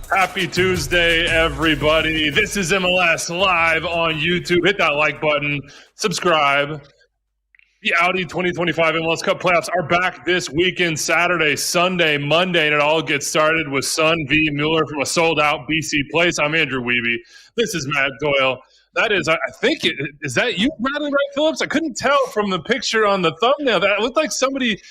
Happy Tuesday, everybody. This is MLS Live on YouTube. Hit that like button. Subscribe. The Audi 2025 MLS Cup playoffs are back this weekend, Saturday, Sunday, Monday, and it all gets started with Sun v. Muller from a sold-out BC place. I'm Andrew Wiebe. This is Matt Doyle. That is, I think, is that you, Bradley Wright-Phillips? I couldn't tell from the picture on the thumbnail. That looked like somebody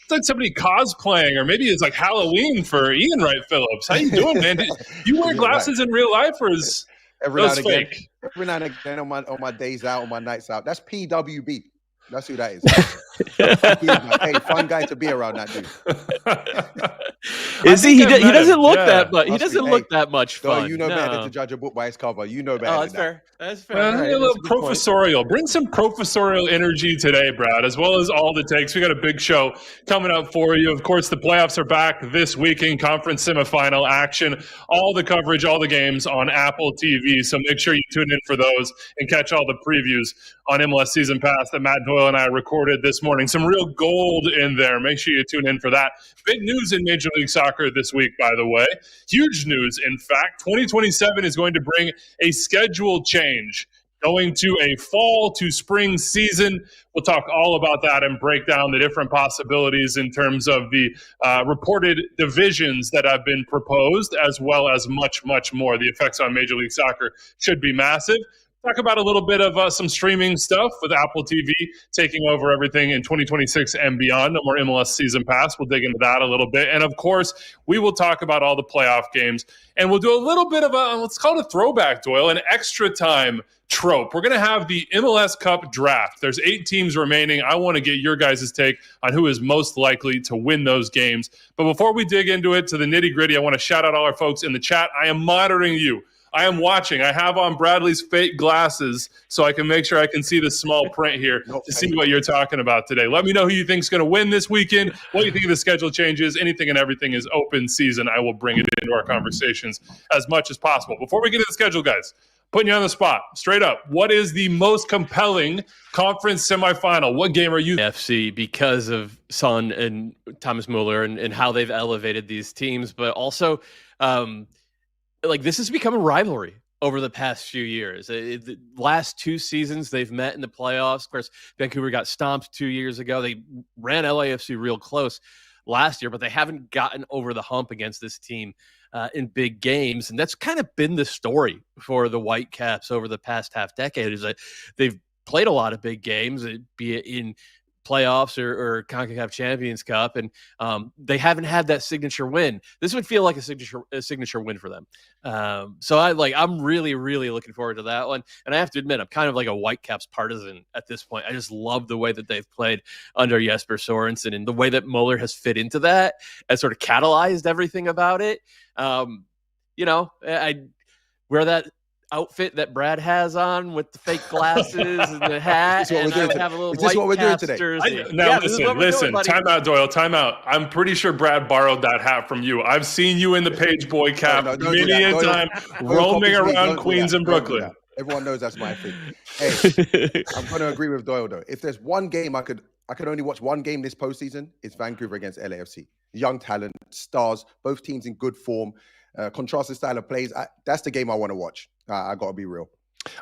cosplaying, or maybe it's like Halloween for Ian Wright-Phillips. How you doing, man? Do you wear glasses in real life, or is those fake? Every now and again on my days out, on my nights out. That's PWB. That's who that is. Hey, fun guy to be around, that dude. Is he? He doesn't look that much. He doesn't look that much fun. You know better to judge a book by its cover. You know better. Oh, that's fair. That's fair. Right, a little professorial. Bring some professorial energy today, Brad, as well as all the takes. We got a big show coming up for you. Of course, the playoffs are back this weekend. Conference semifinal action. All the coverage, all the games on Apple TV. So make sure you tune in for those and catch all the previews on MLS Season Pass that Matt Doyle and I recorded this morning. Some real gold in there. Make sure you tune in for that. Big news in Major League Soccer this week, by the way. Huge news, in fact. 2027 is going to bring a schedule change, going to a fall to spring season. We'll talk all about that and break down the different possibilities in terms of the reported divisions that have been proposed, as well as much, much more. The effects on Major League Soccer should be massive. Talk about a little bit of some streaming stuff with Apple TV taking over everything in 2026 and beyond. No more MLS Season Pass. We'll dig into that a little bit. And, of course, we will talk about all the playoff games. And we'll do a little bit of let's call it a throwback, Doyle, an extra time trope. We're going to have the MLS Cup draft. There's 8 teams remaining. I want to get your guys' take on who is most likely to win those games. But before we dig into it, to the nitty-gritty, I want to shout out all our folks in the chat. I am monitoring you. I am watching. I have on Bradley's fake glasses so I can make sure I can see the small print here to see what you're talking about today. Let me know who you think is going to win this weekend, what you think of the schedule changes. Anything and everything is open season. I will bring it into our conversations as much as possible. Before we get to the schedule, guys, putting you on the spot, straight up, what is the most compelling conference semifinal? What game are you? FC, because of Son and Thomas Muller and how they've elevated these teams, but also this has become a rivalry over the past few years. The last 2 seasons they've met in the playoffs. Of course, Vancouver got stomped 2 years ago. They ran LAFC real close last year, but they haven't gotten over the hump against this team in big games. And that's kind of been the story for the Whitecaps over the past half decade, is that they've played a lot of big games, be it in playoffs or CONCACAF Champions Cup, and they haven't had that signature win. This would feel like a signature win for them. So I'm really, really looking forward to that one. And I have to admit, I'm kind of like a Whitecaps partisan at this point. I just love the way that they've played under Jesper Sorensen, and the way that Muller has fit into that and sort of catalyzed everything about it. I wear that outfit that Brad has on with the fake glasses and the hat, and I would have a little Whitecaps jersey. Listen, time out, Doyle, time out. I'm pretty sure Brad borrowed that hat from you. I've seen you in the Page Boy cap many a time roaming around Queens and Brooklyn. Everyone knows that's my thing. Hey, I'm going to agree with Doyle, though. If there's one game I could only watch one game this postseason, it's Vancouver against LAFC. Young talent, stars, both teams in good form. Contrasted style of plays. That's the game I want to watch. I got to be real.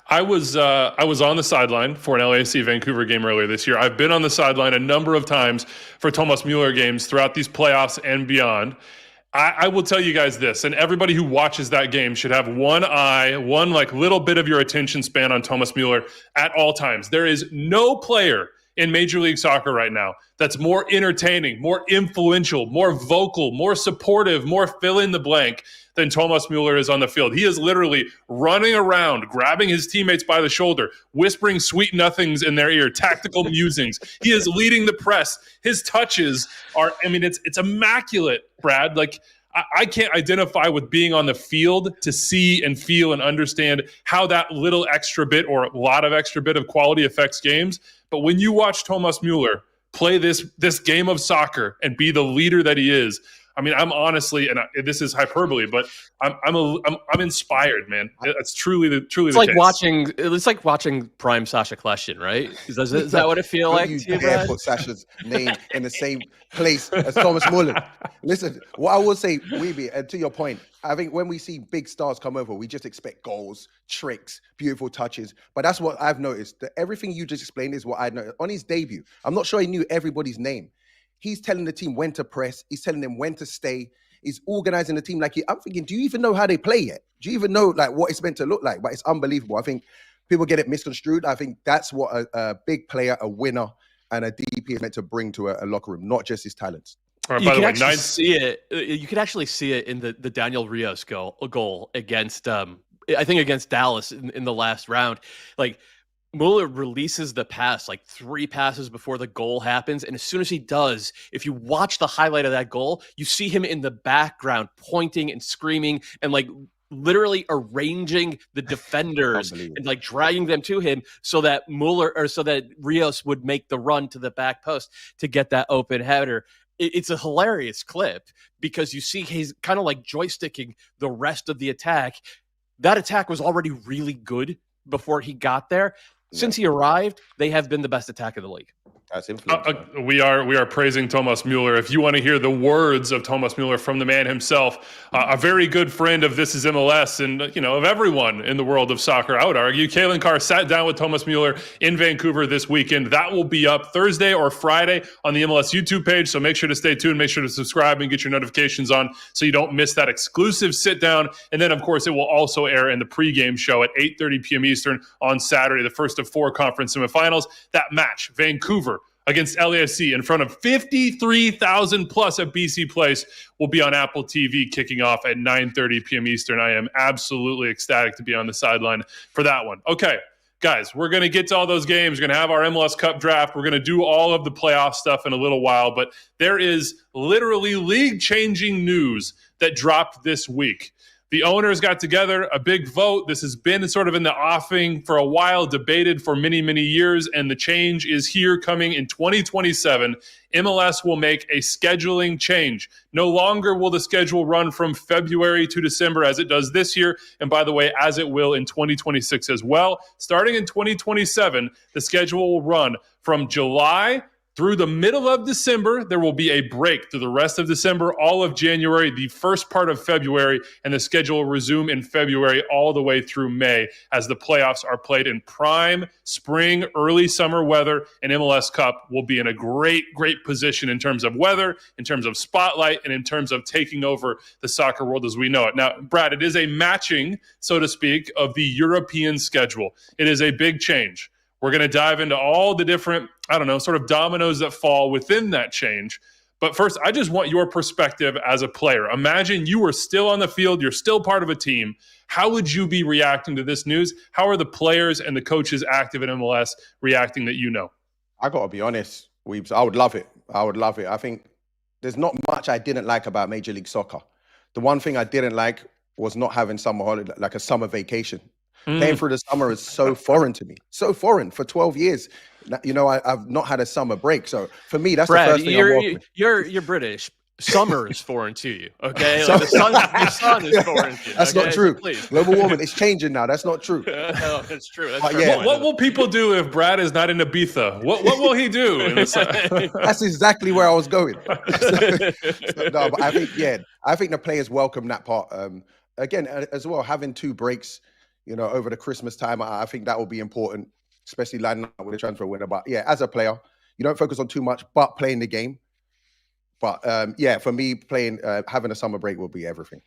I was on the sideline for an LAFC Vancouver game earlier this year. I've been on the sideline a number of times for Thomas Muller games throughout these playoffs and beyond. I will tell you guys this, and everybody who watches that game should have one little bit of your attention span on Thomas Muller at all times. There is no player in Major League Soccer right now that's more entertaining, more influential, more vocal, more supportive, more fill in the blank than Thomas Muller is on the field. He is literally running around, grabbing his teammates by the shoulder, whispering sweet nothings in their ear, tactical musings. He is leading the press. His touches are, it's immaculate, Brad. I can't identify with being on the field to see and feel and understand how that little extra bit or a lot of extra bit of quality affects games. But when you watch Thomas Muller play this game of soccer and be the leader that he is, I'm honestly, and this is hyperbole, but I'm inspired, man. It's truly the case. It's like watching prime Sasha Kljestan, right? Is that what it feels like? You dare put Sasha's name in the same place as Thomas Muller? Listen, what I will say, Wiebe, and to your point, I think when we see big stars come over, we just expect goals, tricks, beautiful touches. But that's what I've noticed. That everything you just explained is what I know. On his debut, I'm not sure he knew everybody's name. He's telling the team when to press. He's telling them when to stay. He's organizing the team. I'm thinking, do you even know how they play yet? Do you even know what it's meant to look like? But it's unbelievable. I think people get it misconstrued. I think that's what a big player, a winner, and a DP is meant to bring to a locker room, not just his talents. All right, by the way, you could actually see it in the Daniel Rios goal against I think against Dallas in the last round. Like, Muller releases the pass 3 passes before the goal happens, and as soon as he does, if you watch the highlight of that goal, you see him in the background pointing and screaming and literally arranging the defenders and dragging them to him so that Rios would make the run to the back post to get that open header. It's a hilarious clip because you see he's kind of joysticking the rest of the attack. That attack was already really good before he got there. Since he arrived, they have been the best attack in the league. That's influence. We are praising Thomas Muller. If you want to hear the words of Thomas Muller from the man himself, a very good friend of This Is MLS and of everyone in the world of soccer, I would argue. Kalen Carr sat down with Thomas Muller in Vancouver this weekend. That will be up Thursday or Friday on the MLS YouTube page. So make sure to stay tuned. Make sure to subscribe and get your notifications on so you don't miss that exclusive sit down. And then, of course, it will also air in the pregame show at 8:30 p.m. Eastern on Saturday, the first of 4 conference semifinals. That match, Vancouver against LAFC in front of 53,000 plus at BC Place, will be on Apple TV kicking off at 9:30 p.m. Eastern. I am absolutely ecstatic to be on the sideline for that one. Okay, guys, we're going to get to all those games. We're going to have our MLS Cup draft. We're going to do all of the playoff stuff in a little while, but there is literally league-changing news that dropped this week. The owners got together, a big vote. This has been sort of in the offing for a while, debated for many, many years, and the change is here coming in 2027. MLS will make a scheduling change. No longer will the schedule run from February to December as it does this year, and by the way, as it will in 2026 as well. Starting in 2027, the schedule will run from July through the middle of December. There will be a break through the rest of December, all of January, the first part of February, and the schedule will resume in February all the way through May as the playoffs are played in prime spring, early summer weather, and MLS Cup will be in a great, great position in terms of weather, in terms of spotlight, and in terms of taking over the soccer world as we know it. Now, Brad, it is a matching, so to speak, of the European schedule. It is a big change. We're going to dive into all the different, sort of dominoes that fall within that change. But first, I just want your perspective as a player. Imagine you were still on the field. You're still part of a team. How would you be reacting to this news? How are the players and the coaches active in MLS reacting that you know? I got to be honest, Weebs, I would love it. I think there's not much I didn't like about Major League Soccer. The one thing I didn't like was not having summer holiday, like a summer vacation. Playing through the summer is so foreign to me. So foreign. For 12 years, I've not had a summer break. So for me, that's Brad, the first thing you're British. Summer is foreign to you, okay? The sun is foreign to you. That's okay? not true. Please. Global warming, it's changing now. That's not true. No, it's true. What will people do if Brad is not in Ibiza? What will he do? That's exactly where I was going. No, but I think the players welcome that part. Again, as well, having 2 breaks, over the Christmas time, I think that will be important, especially lining up with a transfer window. But yeah, as a player, you don't focus on too much, but playing the game. But for me, having a summer break will be everything.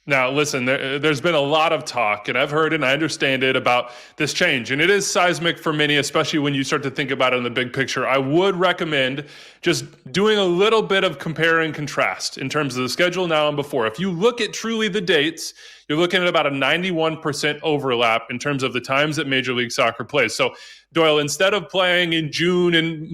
Now, listen, there's been a lot of talk, and I've heard and I understand it about this change. And it is seismic for many, especially when you start to think about it in the big picture. I would recommend just doing a little bit of compare and contrast in terms of the schedule now and before. If you look at truly the dates, you're looking at about a 91% overlap in terms of the times that Major League Soccer plays. So, Doyle, instead of playing in June and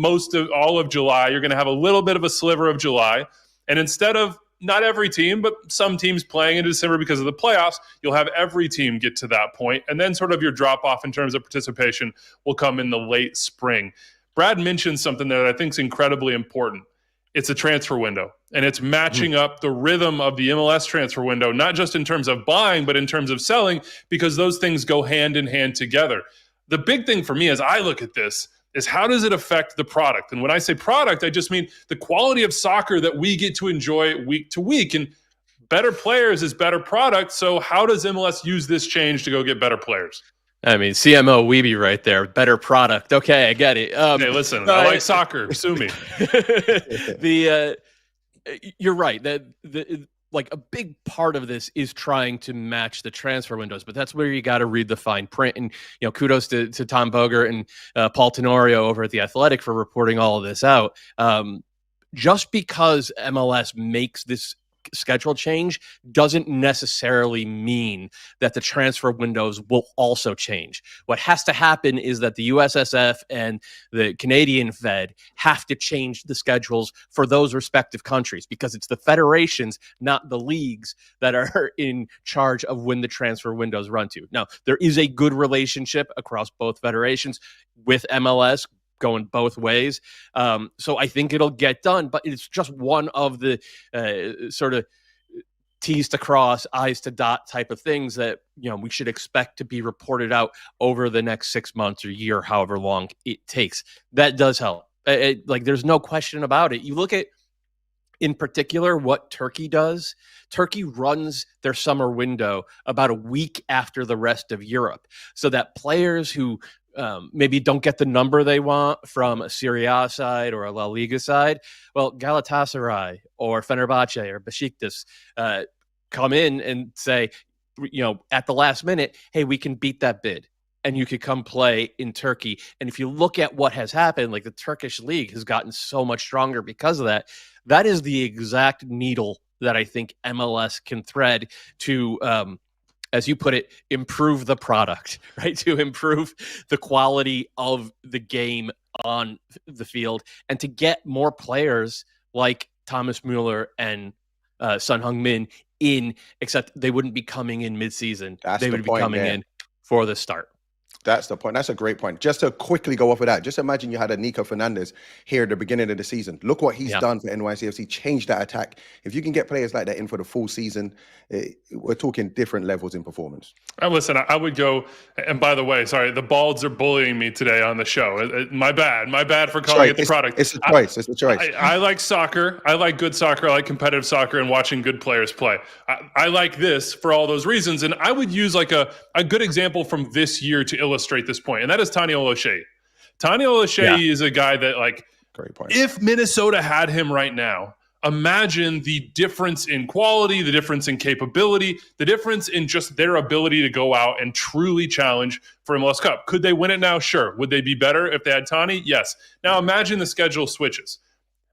all of July, you're going to have a little bit of a sliver of July. And instead of not every team, but some teams playing in December because of the playoffs, you'll have every team get to that point. And then sort of your drop-off in terms of participation will come in the late spring. Brad mentioned something that I think is incredibly important. It's a transfer window, and it's matching up the rhythm of the MLS transfer window, not just in terms of buying, but in terms of selling, because those things go hand in hand together. The big thing for me as I look at this is how does it affect the product? And when I say product, I just mean the quality of soccer that we get to enjoy week to week. And better players is better product. So how does MLS use this change to go get better players? I mean, CMO Wiebe right there. Better product. Okay, I get it. Hey, listen, I like soccer. Sue me. You're right. Like a big part of this is trying to match the transfer windows, but that's where you got to read the fine print. And kudos to Tom Bogert and Paul Tenorio over at The Athletic for reporting all of this out. Just because MLS makes this schedule change doesn't necessarily mean that the transfer windows will also change. What has to happen is that the USSF and the Canadian Fed have to change the schedules for those respective countries, because it's the federations, not the leagues, that are in charge of when the transfer windows run to. Now, there is a good relationship across both federations with MLS going both ways. So I think it'll get done, but it's just one of the sort of T's to cross, I's to dot type of things that, we should expect to be reported out over the next 6 months or year, however long it takes. That does help. There's no question about it. You look at, in particular, what Turkey does. Turkey runs their summer window about a week after the rest of Europe, so that players who maybe don't get the number they want from a Serie A side or a La Liga side, well, Galatasaray or Fenerbahce or Besiktas come in and say, at the last minute, hey, we can beat that bid, and you could come play in Turkey. And if you look at what has happened, like the Turkish league has gotten so much stronger because of that. That is the exact needle that I think MLS can thread to, as you put it, improve the product, right? To improve the quality of the game on the field, and to get more players like Thomas Muller and Son Heung-min in, except they wouldn't be coming in mid-season. They would be coming in for the start. That's the point. That's a great point. Just to quickly go off of that, just imagine you had a Nico Fernandez here at the beginning of the season. Look what he's done for NYCFC, changed that attack. If you can get players like that in for the full season, we're talking different levels in performance. And listen, I would go, and by the way, sorry, the Balds are bullying me today on the show. My bad for calling it the product. It's a choice. It's a choice. I like soccer. I like good soccer. I like competitive soccer and watching good players play. I like this for all those reasons. And I would use like a good example from this year to illustrate this point, and that is Tani Oloshe. Tani Oloshe is a guy that, like, great point. If Minnesota had him right now, imagine the difference in quality, the difference in capability, the difference in just their ability to go out and truly challenge for MLS Cup. Could they win it now? Sure. Would they be better if they had Tani? Yes. Now imagine the schedule switches.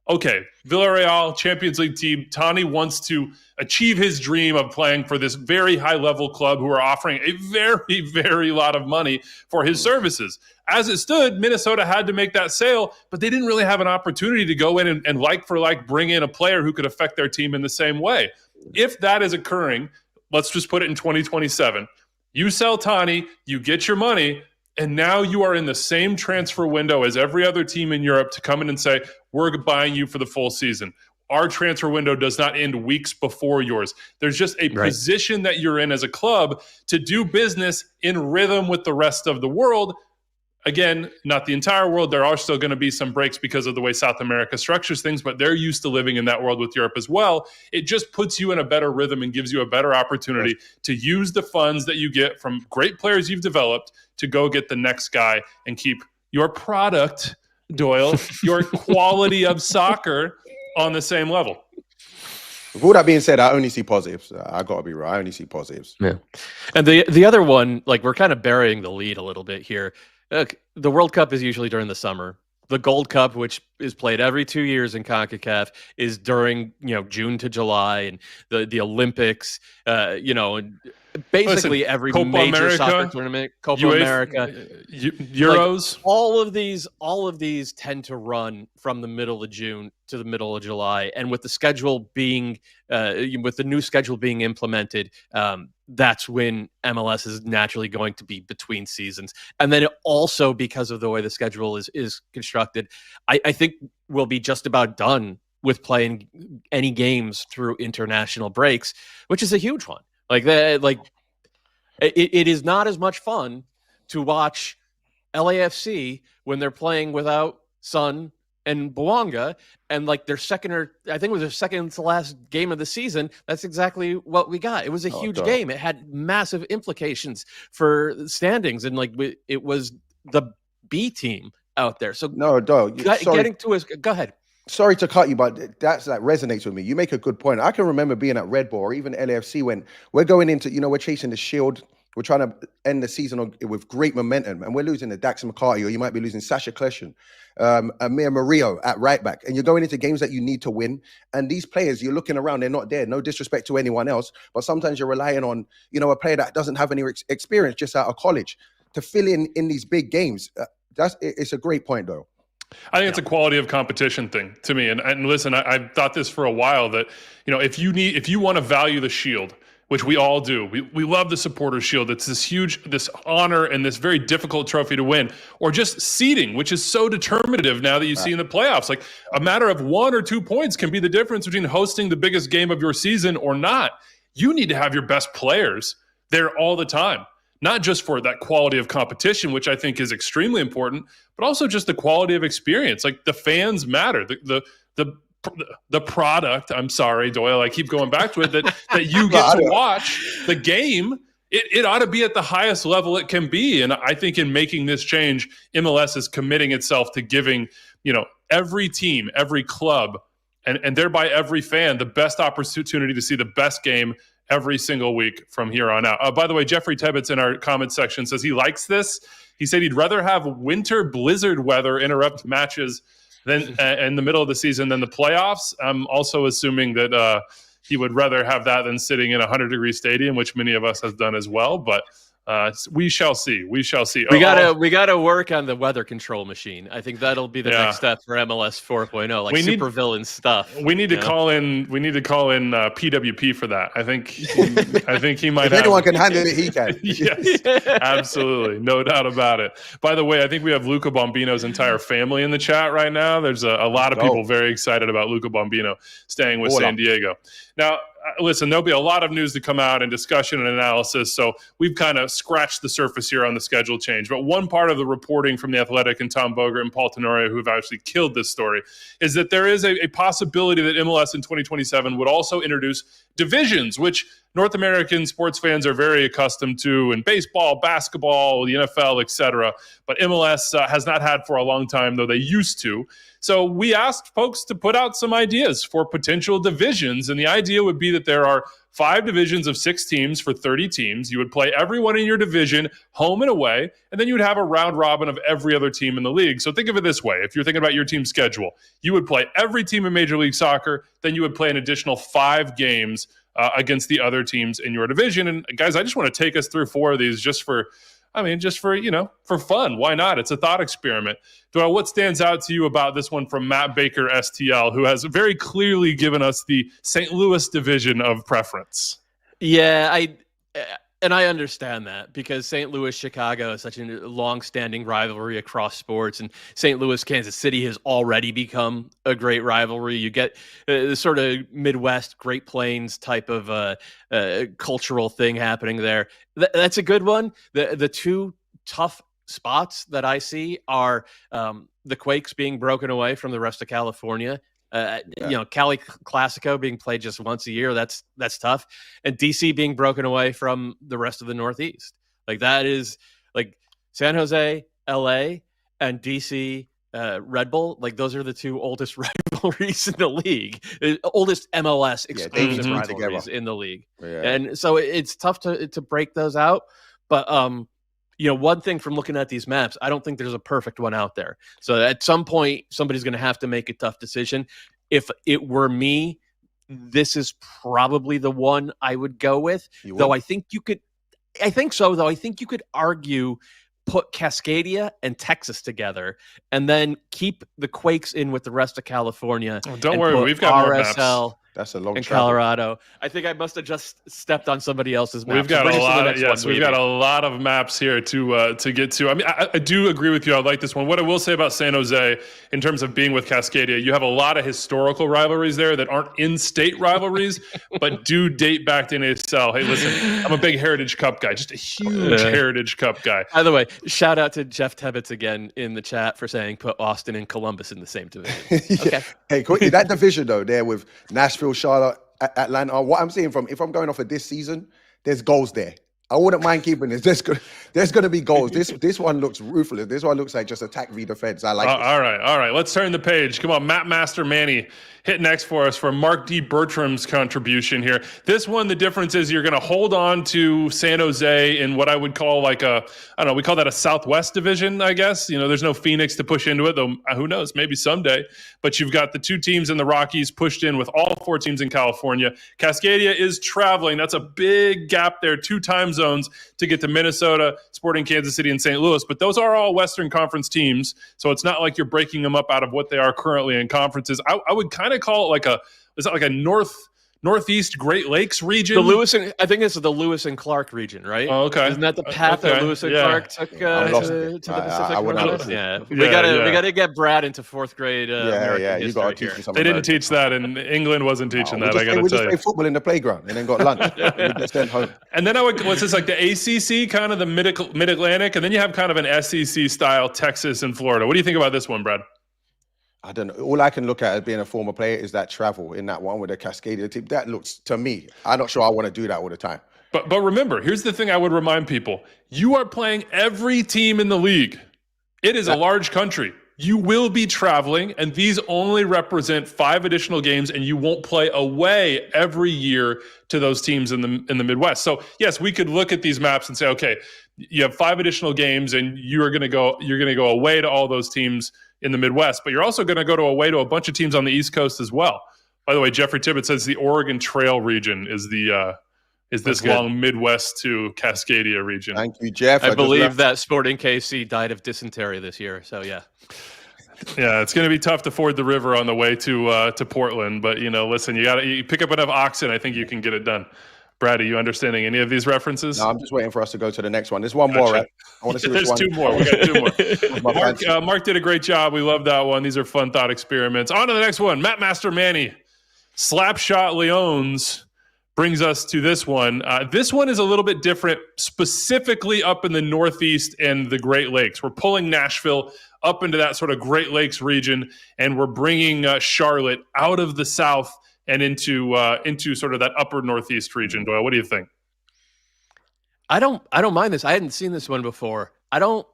Okay, Villarreal, Champions League team. Tani wants to achieve his dream of playing for this very high-level club who are offering a very, very lot of money for his services. As it stood, Minnesota had to make that sale, but they didn't really have an opportunity to go in and like for like bring in a player who could affect their team in the same way. If that is occurring, let's just put it in 2027. You sell Tani, you get your money, and now you are in the same transfer window as every other team in Europe to come in and say, we're buying you for the full season. Our transfer window does not end weeks before yours. There's just a position that you're in as a club to do business in rhythm with the rest of the world. Again, not the entire world. There are still going to be some breaks because of the way South America structures things, but they're used to living in that world with Europe as well. It just puts you in a better rhythm and gives you a better opportunity to use the funds that you get from great players you've developed to go get the next guy and keep your product, Doyle, your quality of soccer on the same level. With all that being said, I only see positives. I got to be right. I only see positives. Yeah. And the other one, like, we're kind of burying the lead a little bit here. Look, the World Cup is usually during the summer. The Gold Cup, which is played every 2 years in CONCACAF, is during June to July, and the Olympics, and basically every Copa major America, soccer tournament, Copa America, Euros. Like, all of these tend to run from the middle of June to the middle of July, and with the schedule being with the new schedule being implemented, that's when MLS is naturally going to be between seasons. And then also, because of the way the schedule is constructed, I think we'll be just about done with playing any games through international breaks, which is a huge one. It is not as much fun to watch LAFC, when they're playing without Son and Bouanga, and like I think it was their second to last game of the season, that's exactly what we got. It was a huge game. It had massive implications for standings, and it was the B team out there. So no, Doyle, getting to his, go ahead. Sorry to cut you, but that resonates with me. You make a good point. I can remember being at Red Bull or even LAFC when we're going into, we're chasing the Shield. We're trying to end the season with great momentum, and we're losing to Dax McCarty, or you might be losing Sasha Kleshen, Amir Murillo at right back, and you're going into games that you need to win. And these players, you're looking around, they're not there. No disrespect to anyone else, but sometimes you're relying on, a player that doesn't have any experience just out of college to fill in these big games. It's a great point, though. I think it's a quality of competition thing to me. And listen, I've thought this for a while that, if you want to value the Shield, which we all do, we love the Supporters Shield. It's this honor and this very difficult trophy to win, or just seeding, which is so determinative now that you see in the playoffs. Like a matter of 1 or 2 points can be the difference between hosting the biggest game of your season or not. You need to have your best players there all the time. Not just for that quality of competition, which I think is extremely important, but also just the quality of experience. Like the fans matter. The product, I'm sorry, Doyle, I keep going back to it, that you get to watch the game, it ought to be at the highest level it can be. And I think in making this change, MLS is committing itself to giving, every team, every club, and thereby every fan the best opportunity to see the best game every single week from here on out. By the way, Jeffrey Tebbets in our comment section says he likes this. He said he'd rather have winter blizzard weather interrupt matches than in the middle of the season than the playoffs. I'm also assuming that he would rather have that than sitting in a 100-degree stadium, which many of us have done as well. But we shall see. We shall see. We gotta work on the weather control machine. I think that'll be the next step for MLS 4.0, like supervillain stuff. We need to call in. We need to call in PWP for that. I think he might. If anyone can handle it, he can. Yes, absolutely, no doubt about it. By the way, I think we have Luca Bombino's entire family in the chat right now. There's a lot of people very excited about Luca Bombino staying with San Diego. Now, listen, there'll be a lot of news to come out and discussion and analysis, so we've kind of scratched the surface here on the schedule change. But one part of the reporting from The Athletic and Tom Bogert and Paul Tenorio, who have actually killed this story, is that there is a possibility that MLS in 2027 would also introduce divisions, which North American sports fans are very accustomed to in baseball, basketball, the NFL, etc. But MLS has not had for a long time, though they used to. So we asked folks to put out some ideas for potential divisions, and the idea would be that there are 5 divisions of 6 teams for 30 teams. You would play everyone in your division, home and away, and then you would have a round robin of every other team in the league. So think of it this way. If you're thinking about your team's schedule, you would play every team in Major League Soccer, then you would play an additional 5 games against the other teams in your division. And guys, I just want to take us through 4 of these just for fun. Why not? It's a thought experiment. Doyle, what stands out to you about this one from Matt Baker, STL, who has very clearly given us the St. Louis division of preference? Yeah, I understand that because St. Louis, Chicago is such a long-standing rivalry across sports, and St. Louis, Kansas City has already become a great rivalry. You get the sort of Midwest, Great Plains type of cultural thing happening there. That's a good one. The 2 tough spots that I see are the Quakes being broken away from the rest of California. Cali Classico being played just once a year, that's tough, and DC being broken away from the rest of the Northeast. Like that is like San Jose, LA, and DC, Red Bull. Like those are the 2 oldest rivalries in the league, oldest MLS exclusive rivalries in the league. Yeah. And so it's tough to break those out. But one thing from looking at these maps, I don't think there's a perfect one out there. So at some point, somebody's going to have to make a tough decision. If it were me, this is probably the one I would go with. Though I think you could argue put Cascadia and Texas together and then keep the Quakes in with the rest of California. Oh, don't worry, we've got more maps. That's a long in travel. Colorado. I think I must have just stepped on somebody else's map. We've got So a lot of we've got a lot of maps here to get to. I mean, I do agree with you. I like this one. What I will say about San Jose in terms of being with Cascadia, you have a lot of historical rivalries there that aren't in-state rivalries, but do date back to NASL. Hey, listen, I'm a big Heritage Cup guy, just a huge Heritage Cup guy. By the way, shout out to Jeff Tebbets again in the chat for saying put Austin and Columbus in the same division. Okay. Hey, quickly, that division though, there with Nashville, Charlotte, Atlanta. What I'm seeing if I'm going off of this season, there's goals there. I wouldn't mind keeping this. There's going to be goals. This one looks ruthless. This one looks like just attack v defense. I like it. All right. Let's turn the page. Come on, Matt Master Manny hit next for us for Mark D. Bertram's contribution here. This one, the difference is you're going to hold on to San Jose in what I would call like I don't know, we call that a Southwest division, I guess. There's no Phoenix to push into it, though who knows, maybe someday. But you've got the two teams in the Rockies pushed in with all four teams in California. Cascadia is traveling. That's a big gap there, 2 time zones to get to Minnesota, Sporting Kansas City, and St. Louis. But those are all Western Conference teams, so it's not like you're breaking them up out of what they are currently in conferences. I would kind of call it like a northeast Great Lakes region. I think it's the Lewis and Clark region, right? Oh, okay. Isn't that the path that Lewis and Clark took to the Pacific Northwest? Yeah. We gotta get Brad into 4th grade. You gotta teach me something. They didn't teach that, and England wasn't teaching that. I gotta tell you. We just play football in the playground and then got lunch. We just sent home. And then what's this, like the ACC, kind of the Mid-Atlantic, and then you have kind of an SEC style Texas and Florida. What do you think about this one, Brad? I don't know. All I can look at as being a former player is that travel in that one with the Cascadia team. That looks, to me, I'm not sure I want to do that all the time. But remember, here's the thing I would remind people. You are playing every team in the league. It is a large country. You will be traveling, and these only represent 5 additional games, and you won't play away every year to those teams in the Midwest. So, yes, we could look at these maps and say, okay, you have 5 additional games, and you're going to go away to all those teams in the Midwest, but you're also going to go away to a bunch of teams on the East Coast as well. By the way, Jeffrey Tibbett says the Oregon Trail region is this long Midwest to Cascadia region. Thank you, Jeff. I believe that Sporting KC died of dysentery this year, so yeah. Yeah, it's going to be tough to ford the river on the way to Portland, but listen, you pick up enough oxen, I think you can get it done. Brad, are you understanding any of these references? No, I'm just waiting for us to go to the next one. There's one more, right? I want to see There's one. 2 more. We got 2 more. Mark did a great job. We love that one. These are fun thought experiments. On to the next one. Matt Master Manny, Slapshot Leones brings us to this one. This one is a little bit different, specifically up in the Northeast and the Great Lakes. We're pulling Nashville up into that sort of Great Lakes region, and we're bringing Charlotte out of the South and into sort of that upper Northeast region. Doyle, what do you think? I don't mind this. I hadn't seen this one before. I don't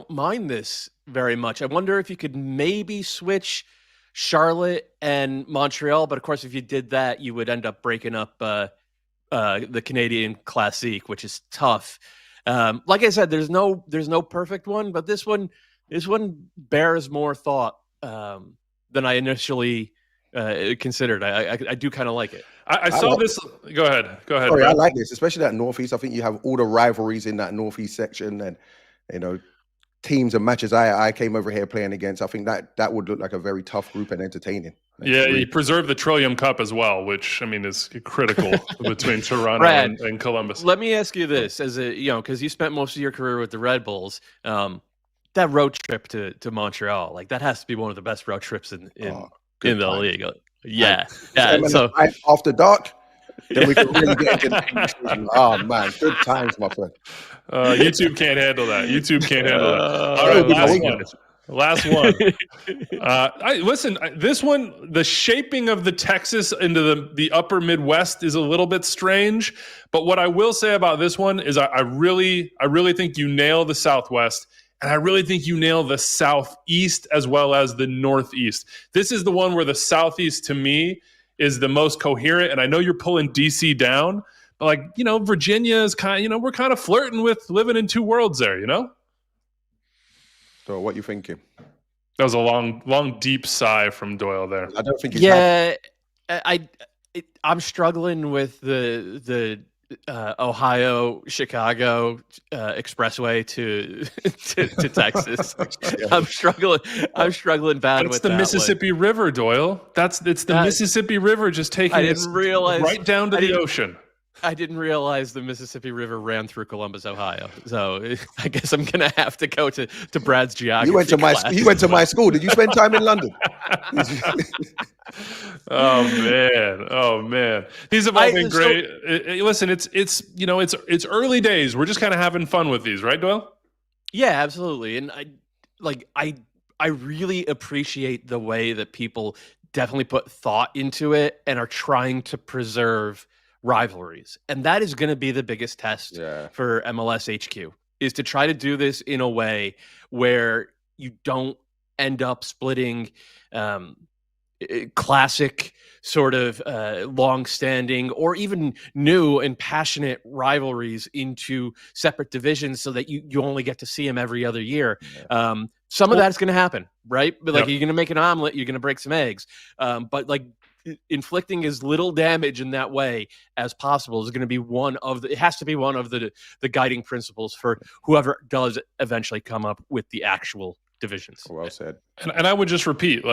mind this very much. I wonder if you could maybe switch Charlotte and Montreal, but of course, if you did that, you would end up breaking up the Canadian Classique, which is tough. Like I said, there's no perfect one, but this one bears more thought than I initially considered. I do kind of like it. I saw this. Go ahead. Sorry, I like this, especially that Northeast. I think you have all the rivalries in that Northeast section, and teams and matches I came over here playing against. I think that would look like a very tough group and entertaining. Yeah, you preserve the Trillium Cup as well, which I mean is critical between Toronto Brad, and Columbus. Let me ask you this: as because you spent most of your career with the Red Bulls, that road trip to Montreal, like that has to be one of the best road trips in the league. Yeah. So after dark, then we can really get into the conversation. Oh man, good times, my friend. YouTube can't handle that. All right, last one. Listen, this one, the shaping of the Texas into the upper Midwest is a little bit strange. But what I will say about this one is I really think you nail the Southwest. And I really think you nail the Southeast as well as the Northeast. This is the one where the Southeast, to me, is the most coherent. And I know you're pulling DC down, but Virginia is we're kind of flirting with living in 2 worlds there, So what you thinking? That was a long, deep sigh from Doyle there. I don't think. I'm struggling with the Ohio, Chicago expressway to Texas. Yeah. I'm struggling bad It's with the that Mississippi River, Doyle. It's the Mississippi River just taking us right down to the ocean. I didn't realize the Mississippi River ran through Columbus, Ohio. So I guess I'm gonna have to go to Brad's geography. You went to my school. Did you spend time in London? Oh man, these have all been great. Listen, it's early days. We're just kind of having fun with these, right, Doyle? Yeah, absolutely. And I really appreciate the way that people definitely put thought into it and are trying to preserve rivalries. And that is going to be the biggest test for MLS HQ, is to try to do this in a way where you don't end up splitting classic sort of long-standing or even new and passionate rivalries into separate divisions so that you only get to see them every other year. Some of that's going to happen, right? But you're going to make an omelet, you're going to break some eggs. But inflicting as little damage in that way as possible is going to be it has to be one of the guiding principles for whoever does eventually come up with the actual divisions. Well said. And I would just repeat,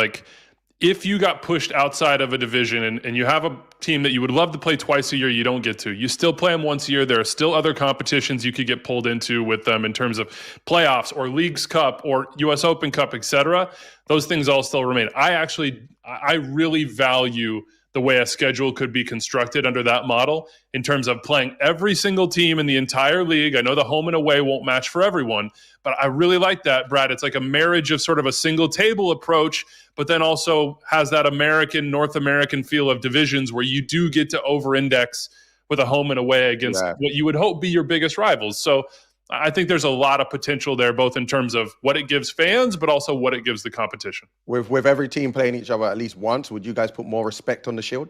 if you got pushed outside of a division and you have a team that you would love to play twice a year, you don't get to. You still play them once a year. There are still other competitions you could get pulled into with them in terms of playoffs or Leagues Cup or US Open Cup, etc. Those things all still remain. I really value the way a schedule could be constructed under that model in terms of playing every single team in the entire league. I know the home and away won't match for everyone, but I really like that, Brad. It's like a marriage of sort of a single table approach, but then also has that North American feel of divisions where you do get to over-index with a home and away against what you would hope be your biggest rivals. So I think there's a lot of potential there, both in terms of what it gives fans, but also what it gives the competition. With every team playing each other at least once, would you guys put more respect on the Shield?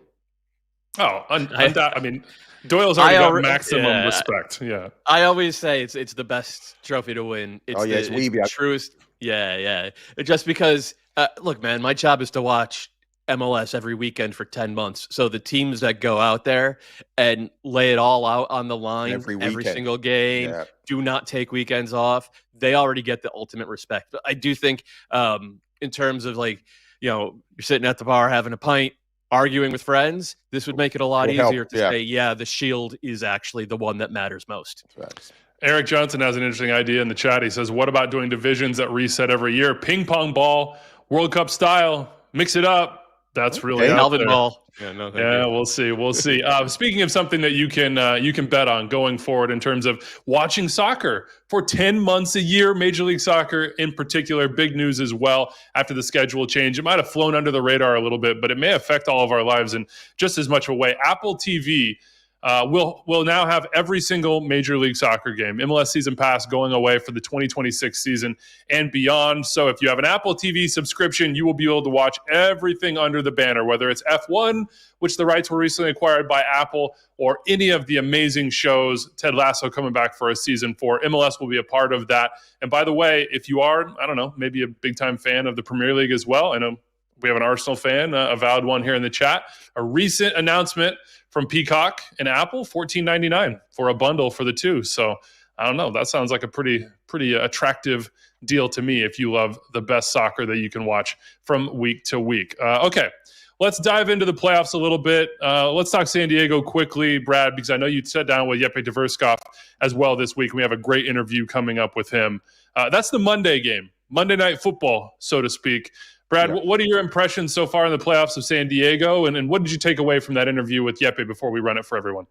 Oh, I mean, Doyle's already got maximum respect. Yeah, I always say it's the best trophy to win. It's Wiebe. The truest. Yeah. Just because, look, man, my job is to watch MLS every weekend for 10 months. So the teams that go out there and lay it all out on the line every single game, do not take weekends off, they already get the ultimate respect. But I do think in terms of you're sitting at the bar having a pint, arguing with friends, this would make it a lot easier to say, the Shield is actually the one that matters most. Right. Eric Johnson has an interesting idea in the chat. He says, what about doing divisions that reset every year? Ping pong ball, World Cup style, mix it up. That's really out there. Ball. We'll see. Speaking of something that you can bet on going forward in terms of watching soccer for 10 months a year, Major League Soccer in particular, big news as well after the schedule change. It might have flown under the radar a little bit, but it may affect all of our lives in just as much a way. Apple TV will now have every single Major League Soccer game. MLS Season Pass going away for the 2026 season and beyond. So if you have an Apple TV subscription, you will be able to watch everything under the banner, whether it's F1, which the rights were recently acquired by Apple, or any of the amazing shows. Ted Lasso coming back for a season 4. MLS will be a part of that. And by the way, if you are, I don't know, maybe a big-time fan of the Premier League as well, I know we have an Arsenal fan, a avowed one here in the chat, a recent announcement from Peacock and Apple, $14.99 for a bundle for the two. So I don't know. That sounds like a pretty attractive deal to me if you love the best soccer that you can watch from week to week. Okay, let's dive into the playoffs a little bit. Let's talk San Diego quickly, Brad, because I know you sat down with Jeppe Tverskov as well this week. We have a great interview coming up with him. That's the Monday game, Monday Night Football, so to speak. Brad, what are your impressions so far in the playoffs of San Diego, and what did you take away from that interview with Jeppe before we run it for everyone?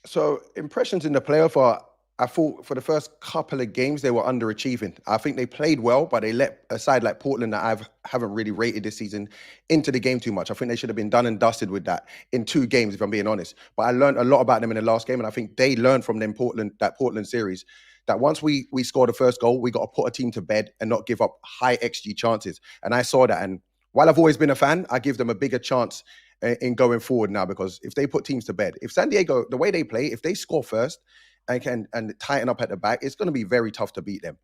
So impressions in the playoff are, I thought for the first couple of games, they were underachieving. I think they played well, but they let a side like Portland that I haven't really rated this season into the game too much. I think they should have been done and dusted with that in 2 games, if I'm being honest. But I learned a lot about them in the last game, and I think they learned from them that Portland series, that once we score the first goal, we got to put a team to bed and not give up high XG chances. And I saw that. And while I've always been a fan, I give them a bigger chance in going forward now, because if they put teams to bed, if San Diego, the way they play, if they score first and tighten up at the back, it's going to be very tough to beat them.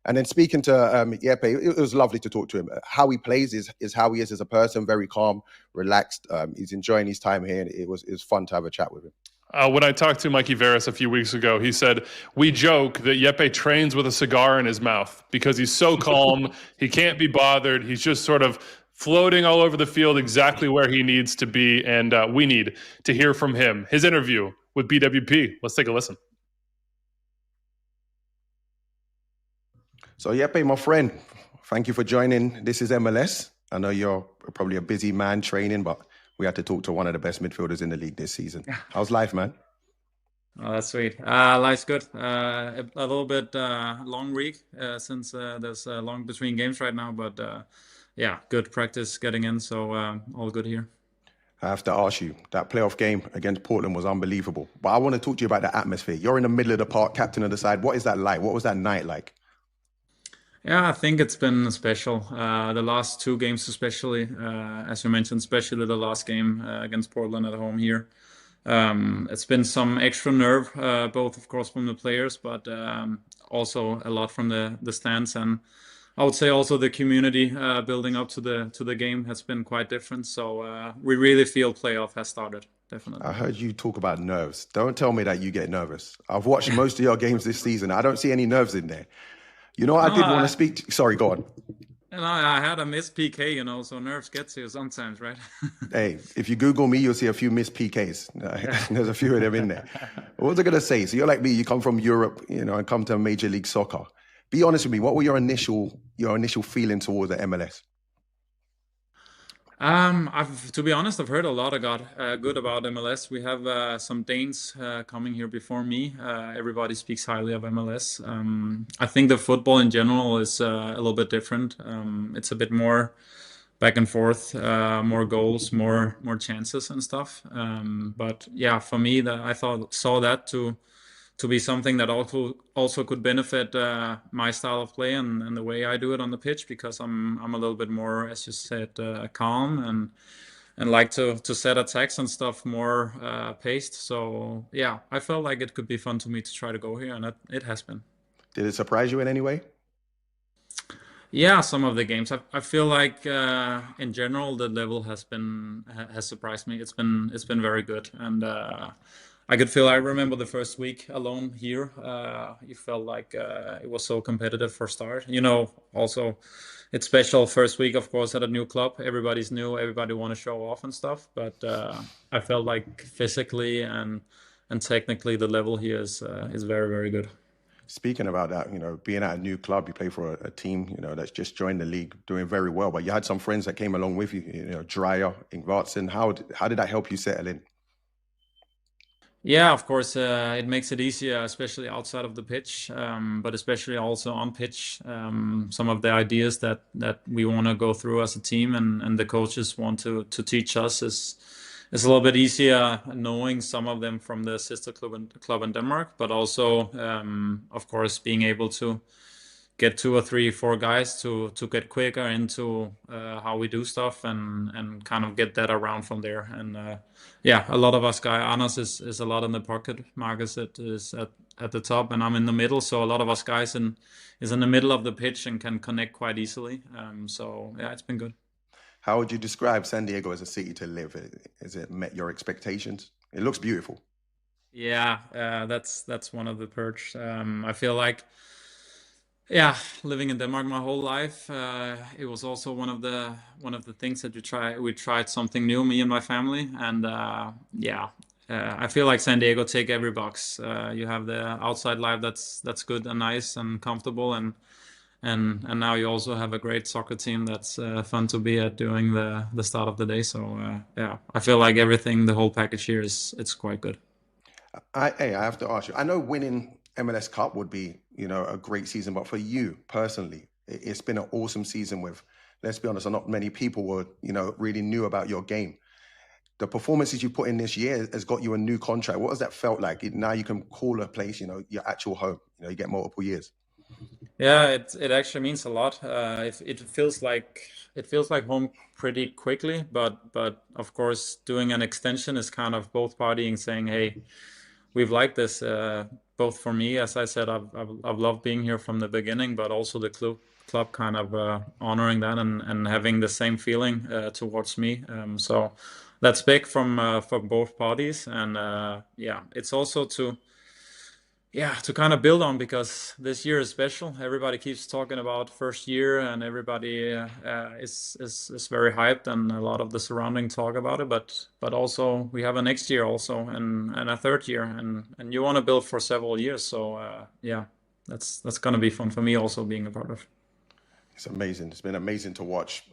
And then speaking to Jeppe, it was lovely to talk to him. How he plays is how he is as a person, very calm, relaxed. He's enjoying his time here, and it was fun to have a chat with him. When I talked to Mikey Veras a few weeks ago, he said, we joke that Jeppe trains with a cigar in his mouth because he's so calm. He can't be bothered. He's just sort of floating all over the field exactly where he needs to be. And we need to hear from him. His interview with BWP. Let's take a listen. So Jeppe, my friend, thank you for joining. This is MLS. I know you're probably a busy man training, but we had to talk to one of the best midfielders in the league this season. How's life, man? Oh, that's sweet. Life's good. A little bit long week since there's long between games right now, but yeah, good practice getting in, so all good here. I have to ask you, that playoff game against Portland was unbelievable. But I want to talk to you about the atmosphere. You're in the middle of the park, captain of the side. What is that like? What was that night like? Yeah, I think it's been special. The last two games especially, as you mentioned, especially the last game against Portland at home here. It's been some extra nerve, both of course from the players, but also a lot from the stands, and I would say also the community building up to the game has been quite different. So we really feel playoff has started. Definitely. I heard you talk about nerves. Don't tell me that you get nervous. I've watched most of your games this season. I don't see any nerves in there. You know, I did want to speak to... Sorry, go on. And I had a missed PK, you know, so nerves gets you sometimes, right? Hey, if you Google me, you'll see a few missed PKs. There's a few of them in there. What was I going to say? So you're like me, you come from Europe, you know, and come to Major League Soccer. Be honest with me, what were your initial feeling towards the MLS? To be honest, I've heard a lot good about MLS. We have some Danes coming here before me. Everybody speaks highly of MLS. I think the football in general is a little bit different. It's a bit more back and forth, more goals, more chances and stuff. But yeah, for me, I saw that to be something that also could benefit my style of play and the way I do it on the pitch, because I'm a little bit more, as you said, calm and like to set attacks and stuff more paced. So yeah, I felt like it could be fun to me to try to go here, and it has been. Did it surprise you in any way? Yeah, some of the games. I feel like in general the level has surprised me. It's been very good, and I remember the first week alone here, you felt like it was so competitive for start. You know, also it's special first week, of course, at a new club. Everybody's new, everybody want to show off and stuff. But I felt like physically and technically the level here is very, very good. Speaking about that, you know, being at a new club, you play for a team, you know, that's just joined the league, doing very well. But you had some friends that came along with you, you know, Dreyer, Ingvartsen. How did that help you settle in? Yeah, of course, it makes it easier, especially outside of the pitch, but especially also on pitch. Some of the ideas that we want to go through as a team and the coaches want to teach us is a little bit easier, knowing some of them from the sister club in Denmark, but also, of course, being able to get 2 or 3, 4 guys to get quicker into how we do stuff and kind of get that around from there. And yeah, a lot of us guys, Anders is a lot in the pocket, Marcus is at the top, and I'm in the middle. So a lot of us guys is in the middle of the pitch and can connect quite easily. So yeah, it's been good. How would you describe San Diego as a city to live? Has it met your expectations? It looks beautiful. Yeah, that's one of the perks. I feel like, yeah, living in Denmark my whole life, it was also one of the things that we tried something new, me and my family, and yeah, I feel like San Diego take every box. You have the outside life that's good and nice and comfortable, and now you also have a great soccer team that's fun to be at during the start of the day. So yeah, I feel like everything, the whole package here it's quite good. I have to ask you, I know winning MLS Cup would be, you know, a great season, but for you personally, it's been an awesome season with, let's be honest, not many people were, you know, really knew about your game. The performances you put in this year has got you a new contract. What has that felt like? Now you can call a place, you know, your actual home. You know, you get multiple years. Yeah, it actually means a lot. It feels like home pretty quickly, but of course, doing an extension is kind of both partying, saying, hey, we've liked this. Both for me, as I said, I've loved being here from the beginning, but also the club kind of honoring that and having the same feeling towards me. So that's big from both parties, and it's also to kind of build on, because this year is special. Everybody keeps talking about first year, and everybody is very hyped, and a lot of the surrounding talk about it. But also we have a next year also, and a third year, and you want to build for several years. So that's gonna be fun for me also being a part of. It's amazing. It's been amazing to watch.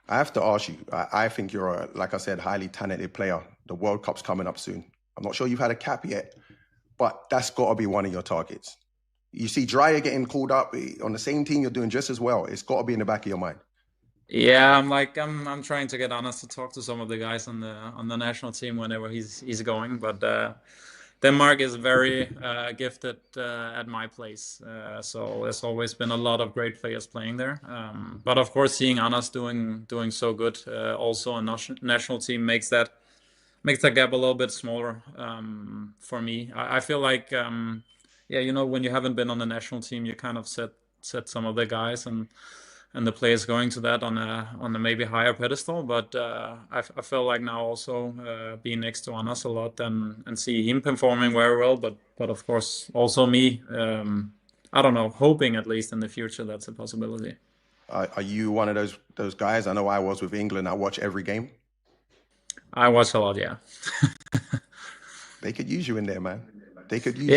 I have to ask you, I think you're, like I said, highly talented player. The World Cup's coming up soon. I'm not sure you've had a cap yet, but that's got to be one of your targets. You see Dreyer getting called up on the same team, you're doing just as well. It's got to be in the back of your mind. Yeah, I'm trying to get honest to talk to some of the guys on the national team whenever he's going, but Denmark is very gifted at my place, so there's always been a lot of great players playing there. But of course, seeing Anders doing so good, also a national team makes that gap a little bit smaller for me. I feel like when you haven't been on the national team, you kind of set some of the guys and the players going to that on a maybe higher pedestal. But I feel like now also being next to Anders a lot and see him performing very well. But of course also me, I don't know, hoping at least in the future that's a possibility. Are you one of those guys? I know I was with England. I watch every game. I watch a lot, yeah. They could use you in there, man. They could use you.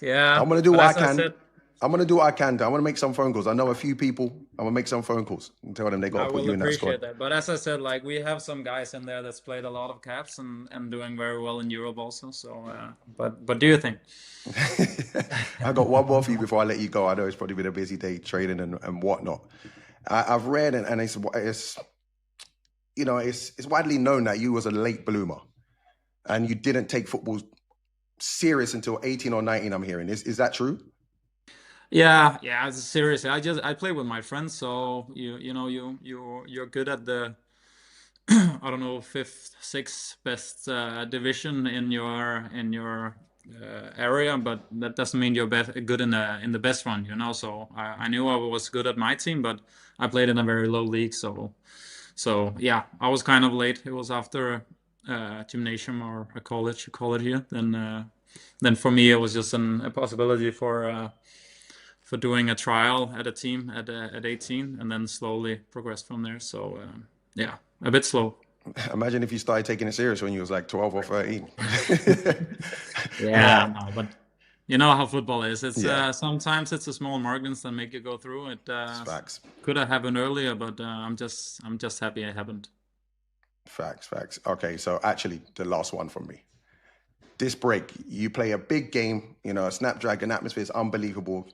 Yeah. I'm gonna do what I can. I'm gonna do what I can. I'm gonna make some phone calls. I know a few people. I'm gonna make some phone calls and tell them they got to put you in that squad. I will appreciate that. But as I said, like, we have some guys in there that's played a lot of caps and doing very well in Europe also. So, but do you think? I got one more for you before I let you go. I know it's probably been a busy day training and whatnot. I've read and it's widely known that you was a late bloomer and you didn't take football serious until 18 or 19, I'm hearing. Is that true? Yeah, seriously. I play with my friends, so you're good at the I don't know, 5th, 6th best division in your area, but that doesn't mean you're good in the best one, So I knew I was good at my team, but I played in a very low league, so yeah, I was kind of late. It was after gymnasium or a college, you call it here. Then for me, it was just a possibility for doing a trial at a team at 18, and then slowly progress from there. So a bit slow. Imagine if you started taking it serious when you was like 12 or 13. No, but you know how football is. It's sometimes it's the small margins that make you go through it. Facts. Could have happened earlier, but I'm just happy I haven't. Facts. Okay, so actually the last one from me. This break, you play a big game, a Snapdragon atmosphere is unbelievable.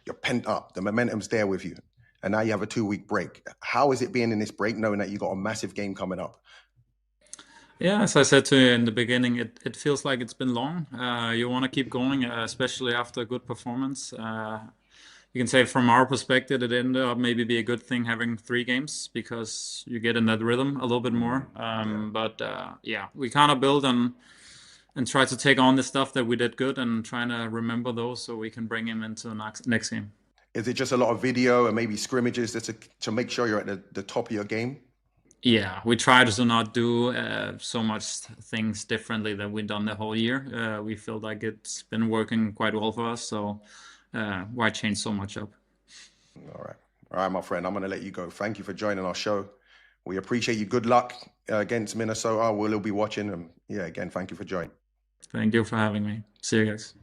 You're pent up, the momentum's there with you. And now you have a 2-week break. How is it being in this break, knowing that you got a massive game coming up? Yeah, as I said to you in the beginning, it feels like it's been long. You want to keep going, especially after a good performance. You can say from our perspective, it ended up maybe be a good thing having 3 games because you get in that rhythm a little bit more. But we kind of build and try to take on the stuff that we did good and trying to remember those so we can bring him into the next game. Is it just a lot of video and maybe scrimmages to make sure you're at the top of your game? Yeah, we try to not do so much things differently than we've done the whole year. We feel like it's been working quite well for us, so why change so much up? All right, my friend, I'm going to let you go. Thank you for joining our show. We appreciate you. Good luck against Minnesota. We'll be watching. And again, thank you for joining. Thank you for having me. See you guys.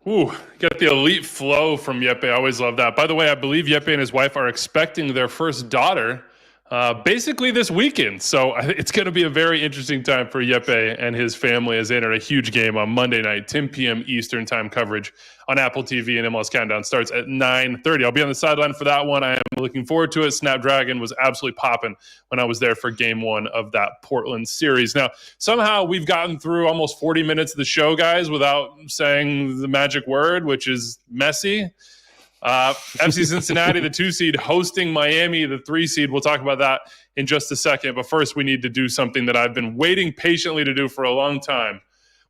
Ooh, get the elite flow from Jeppe. I always love that. By the way, I believe Jeppe and his wife are expecting their first daughter basically this weekend. So it's going to be a very interesting time for Jeppe and his family as they enter a huge game on Monday night, 10 p.m. Eastern time coverage on Apple TV, and MLS Countdown starts at 9:30. I'll be on the sideline for that one. I am looking forward to it. Snapdragon was absolutely popping when I was there for game 1 of that Portland series. Now, somehow we've gotten through almost 40 minutes of the show, guys, without saying the magic word, which is Messi. FC Cincinnati, the 2 seed, hosting Miami, the 3 seed. We'll talk about that in just a second. But first, we need to do something that I've been waiting patiently to do for a long time,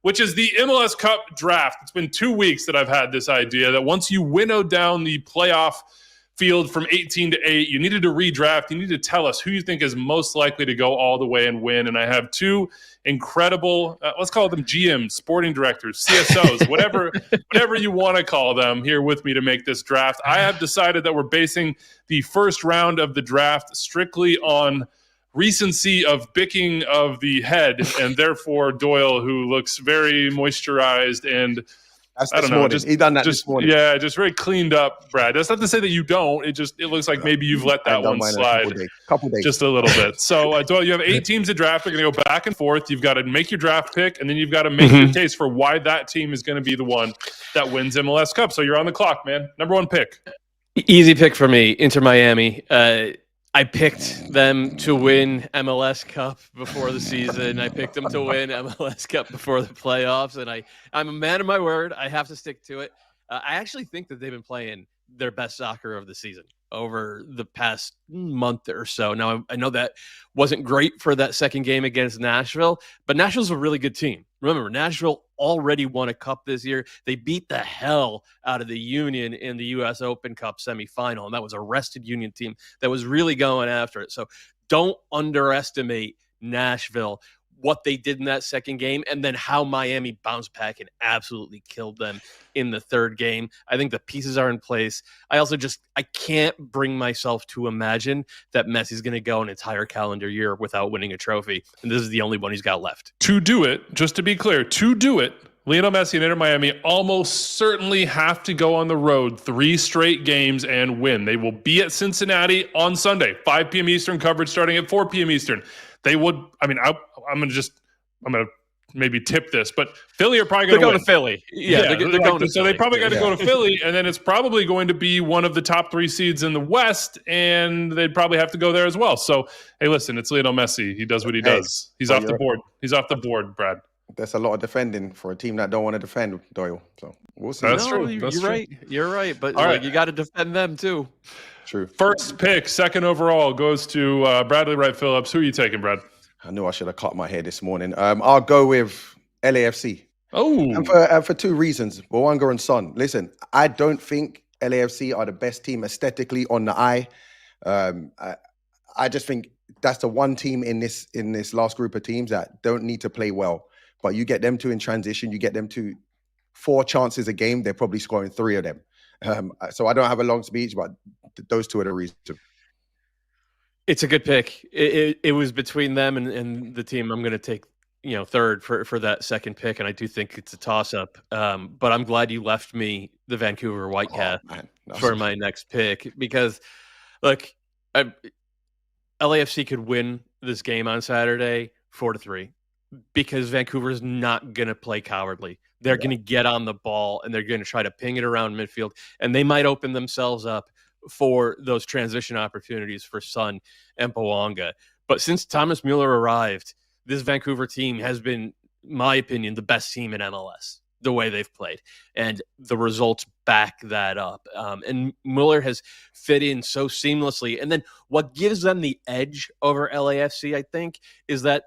which is the MLS Cup draft. It's been 2 weeks that I've had this idea that once you winnow down the playoff field from 18 to 8. You needed to redraft. You need to tell us who you think is most likely to go all the way and win. And I have two incredible, let's call them GMs, sporting directors, CSOs, whatever you want to call them, here with me to make this draft. I have decided that we're basing the first round of the draft strictly on recency of bicking of the head, and therefore Doyle, who looks very moisturized and I don't know, he done that this morning. Yeah, just very cleaned up, Brad. That's not to say that you don't. It looks like maybe you've let that one slide couple days. Just a little bit. So, Doyle, you have 8 teams to draft. They're going to go back and forth. You've got to make your draft pick, and then you've got to make your case for why that team is going to be the one that wins MLS Cup. So you're on the clock, man. Number 1 pick. Easy pick for me, Inter Miami. I picked them to win MLS Cup before the season. I picked them to win MLS Cup before the playoffs, and I'm a man of my word. I have to stick to it. I actually think that they've been playing their best soccer of the season over the past month or so. Now, I know that wasn't great for that second game against Nashville, but Nashville's a really good team. Remember, Nashville already won a cup this year. They beat the hell out of the Union in the U.S. Open Cup semifinal, and that was a rested Union team that was really going after it. So don't underestimate Nashville, what they did in that second game, and then how Miami bounced back and absolutely killed them in the third game. I think the pieces are in place. I can't bring myself to imagine that Messi's going to go an entire calendar year without winning a trophy, and this is the only one he's got left. To do it, just to be clear, Lionel Messi and Inter Miami almost certainly have to go on the road 3 straight games and win. They will be at Cincinnati on Sunday, 5 p.m. Eastern, coverage starting at 4 p.m. Eastern. They would, I'm going to maybe tip this, but Philly are probably going to go to Philly. Yeah, they're going to so Philly. they probably got to go to Philly, and then it's probably going to be one of the top 3 seeds in the West, and they'd probably have to go there as well. So, hey, listen, it's Lionel Messi. He does what he does. He's off the board. He's off the board, Brad. That's a lot of defending for a team that don't want to defend, Doyle. So we'll see. That's true. That's true. Right. You're right. But you got to defend them too. True. First pick, second overall, goes to Bradley Wright-Phillips. Who are you taking, Brad? I knew I should have cut my hair this morning. I'll go with LAFC. Oh. And for 2 reasons. Bouanga and Son. Listen, I don't think LAFC are the best team aesthetically on the eye. I just think that's the one team in this last group of teams that don't need to play well. But you get them to in transition, you get them to 4 chances a game, they're probably scoring 3 of them. So I don't have a long speech, but those 2 are the reasons. It's a good pick. It was between them and the team I'm going to take, third for that second pick, and I do think it's a toss-up. But I'm glad you left me the Vancouver Whitecaps for my next pick because, look, LAFC could win this game on Saturday 4-3. Because Vancouver's not going to play cowardly. They're going to get on the ball and they're going to try to ping it around midfield, and they might open themselves up for those transition opportunities for Son and Bouanga. But since Thomas Muller arrived, this Vancouver team has been, in my opinion, the best team in MLS, the way they've played. And the results back that up. And Muller has fit in so seamlessly. And then what gives them the edge over LAFC, I think, is that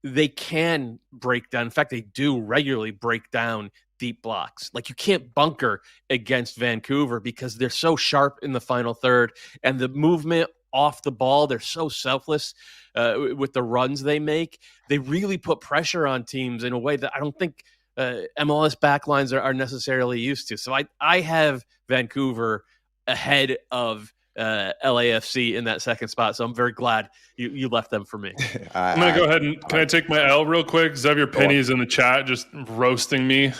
they can break down. In fact, they do regularly break down deep blocks. Like, you can't bunker against Vancouver because they're so sharp in the final third, and the movement off the ball, they're so selfless with the runs they make. They really put pressure on teams in a way that I don't think MLS backlines are necessarily used to. So I have Vancouver ahead of LAFC in that second spot, so I'm very glad you left them for me. I'm going to go ahead and can I take my L real quick? Xavier Penny's in the chat just roasting me,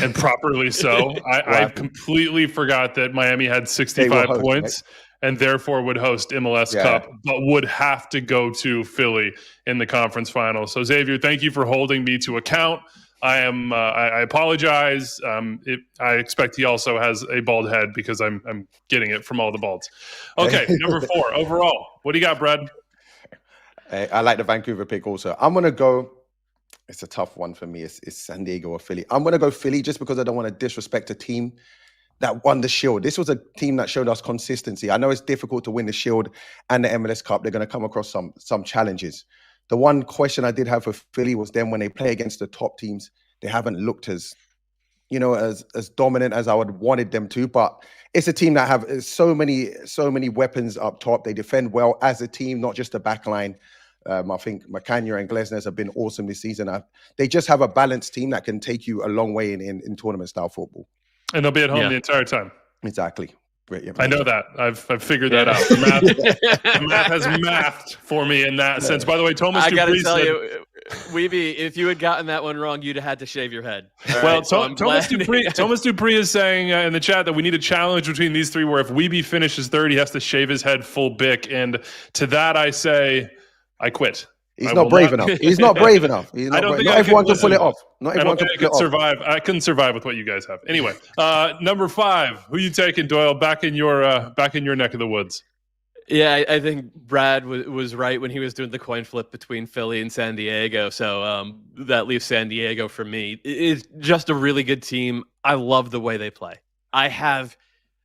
and properly so. I completely forgot that Miami had 65 points and therefore would host MLS Cup, but would have to go to Philly in the conference final. So Xavier, thank you for holding me to account. I apologize. I expect he also has a bald head because I'm getting it from all the balds. Okay, number 4 overall. What do you got, Brad? I like the Vancouver pick also. I'm going to go, it's a tough one for me. It's San Diego or Philly. I'm going to go Philly just because I don't want to disrespect a team that won the Shield. This was a team that showed us consistency. I know it's difficult to win the Shield and the MLS Cup. They're going to come across some challenges. The one question I did have for Philly was then when they play against the top teams, they haven't looked as dominant as I would wanted them to. But it's a team that have so many weapons up top. They defend well as a team, not just the back line. I think Macania and Glesnes have been awesome this season. They just have a balanced team that can take you a long way in tournament-style football. And they'll be at home the entire time. Exactly. Great. I know that. I've figured that out. The math has mathed for me in that sense. By the way, Thomas I got to Dupree tell said, you, Wiebe, if you had gotten that one wrong, you'd have had to shave your head. Well, Thomas Dupree is saying in the chat that we need a challenge between these three where if Wiebe finishes third, he has to shave his head full bick. And to that I say, I quit. He's not brave enough. He's not brave enough. Not everyone can pull it off. Not everyone can pull it off. Survive. I couldn't survive with what you guys have. Anyway, number 5. Who you taking, Doyle? Back in your neck of the woods. Yeah, I think Brad was right when he was doing the coin flip between Philly and San Diego. So that leaves San Diego for me. It's just a really good team. I love the way they play. I have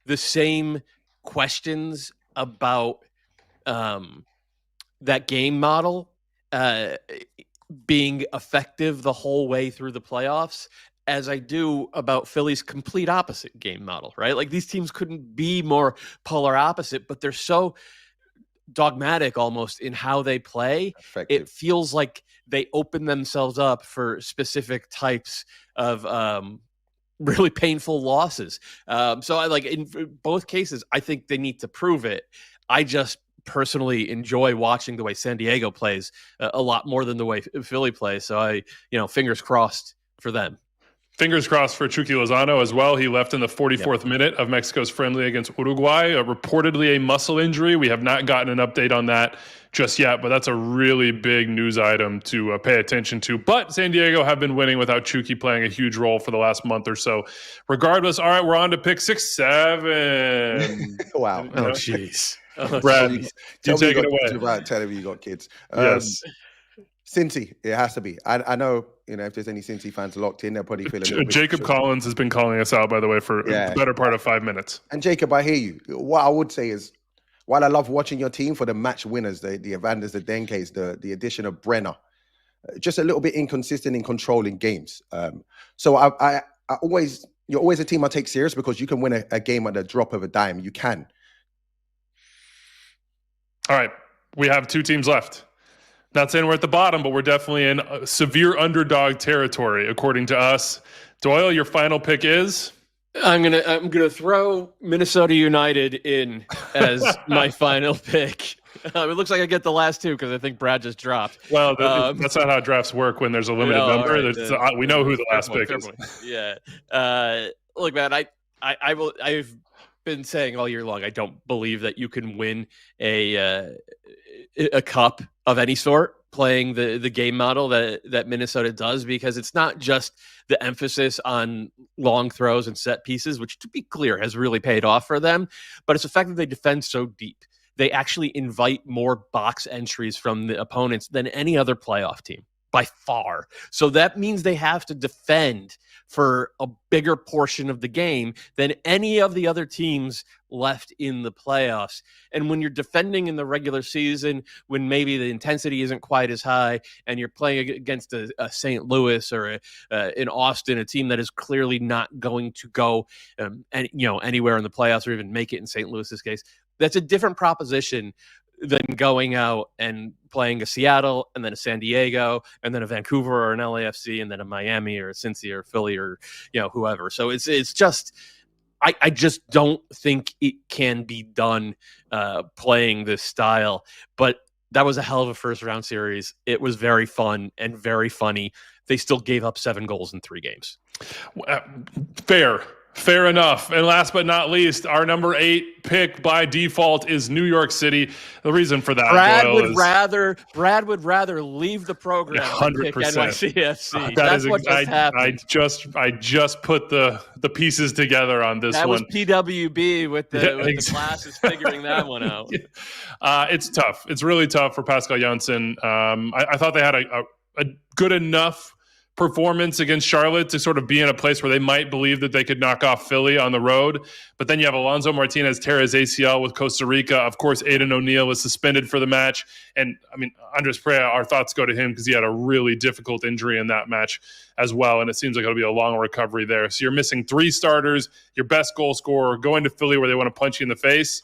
the same questions about that game model being effective the whole way through the playoffs as I do about Philly's complete opposite game model, right? Like these teams couldn't be more polar opposite, but they're so dogmatic almost in how they play. Effective. It feels like they open themselves up for specific types of really painful losses. So I like in both cases, I think they need to prove it. I just personally enjoy watching the way San Diego plays a lot more than the way Philly plays. So fingers crossed for them. Fingers crossed for Chucky Lozano as well. He left in the 44th minute of Mexico's friendly against Uruguay, reportedly a muscle injury. We have not gotten an update on that just yet, but that's a really big news item to pay attention to. But San Diego have been winning without Chucky playing a huge role for the last month or so. Regardless, all right, we're on to pick 6, 7. Wow. Oh, jeez. Brad, you take it away. About telling me you got kids. Yes. Cincy, it has to be. I know, if there's any Cincy fans locked in, they'll probably feel a little bit Jacob Collins has been calling us out, by the way, for the better part of 5 minutes. And Jacob, I hear you. What I would say is, while I love watching your team for the match winners, the Evanders, the Denkes, the addition of Brenner, just a little bit inconsistent in controlling games. So you're always a team I take serious because you can win a game at the drop of a dime. You can. All right, we have 2 teams left. Not saying we're at the bottom, but we're definitely in severe underdog territory, according to us. Doyle, your final pick is? I'm gonna throw Minnesota United in as my final pick. It looks like I get the last 2 because I think Brad just dropped. Well, that's not how drafts work when there's a limited number. Right, we know who the last pick is. Yeah. Look, man, I've been saying all year long, I don't believe that you can win a cup of any sort playing the game model that Minnesota does, because it's not just the emphasis on long throws and set pieces, which, to be clear, has really paid off for them, but it's the fact that they defend so deep. They actually invite more box entries from the opponents than any other playoff team by far. So that means they have to defend for a bigger portion of the game than any of the other teams left in the playoffs. And when you're defending in the regular season, when maybe the intensity isn't quite as high, and you're playing against a St. Louis or in Austin, a team that is clearly not going to go anywhere in the playoffs or even make it in St. Louis's case, that's a different proposition than going out and playing a Seattle and then a San Diego and then a Vancouver or an LAFC and then a Miami or a Cincy or Philly or whoever. So it's just I just don't think it can be done playing this style. But that was a hell of a first round series. It was very fun and very funny. They still gave up 7 goals in 3 games. Fair enough. And last but not least, our number 8 pick by default is New York City. The reason for that, Brad would rather leave the program 100%. NYCFC. That's what just happened. I just put the pieces together on this one. That was PWB with the classes figuring that one out. It's tough. It's really tough for Pascal Janssen. I thought they had a good enough performance against Charlotte to sort of be in a place where they might believe that they could knock off Philly on the road. But then you have Alonso Martinez tear his ACL with Costa Rica. Of course, Aiden O'Neill was suspended for the match. And I mean, Andres Perea, our thoughts go to him because he had a really difficult injury in that match as well. And it seems like it'll be a long recovery there. So you're missing 3 starters, your best goal scorer, going to Philly where they want to punch you in the face.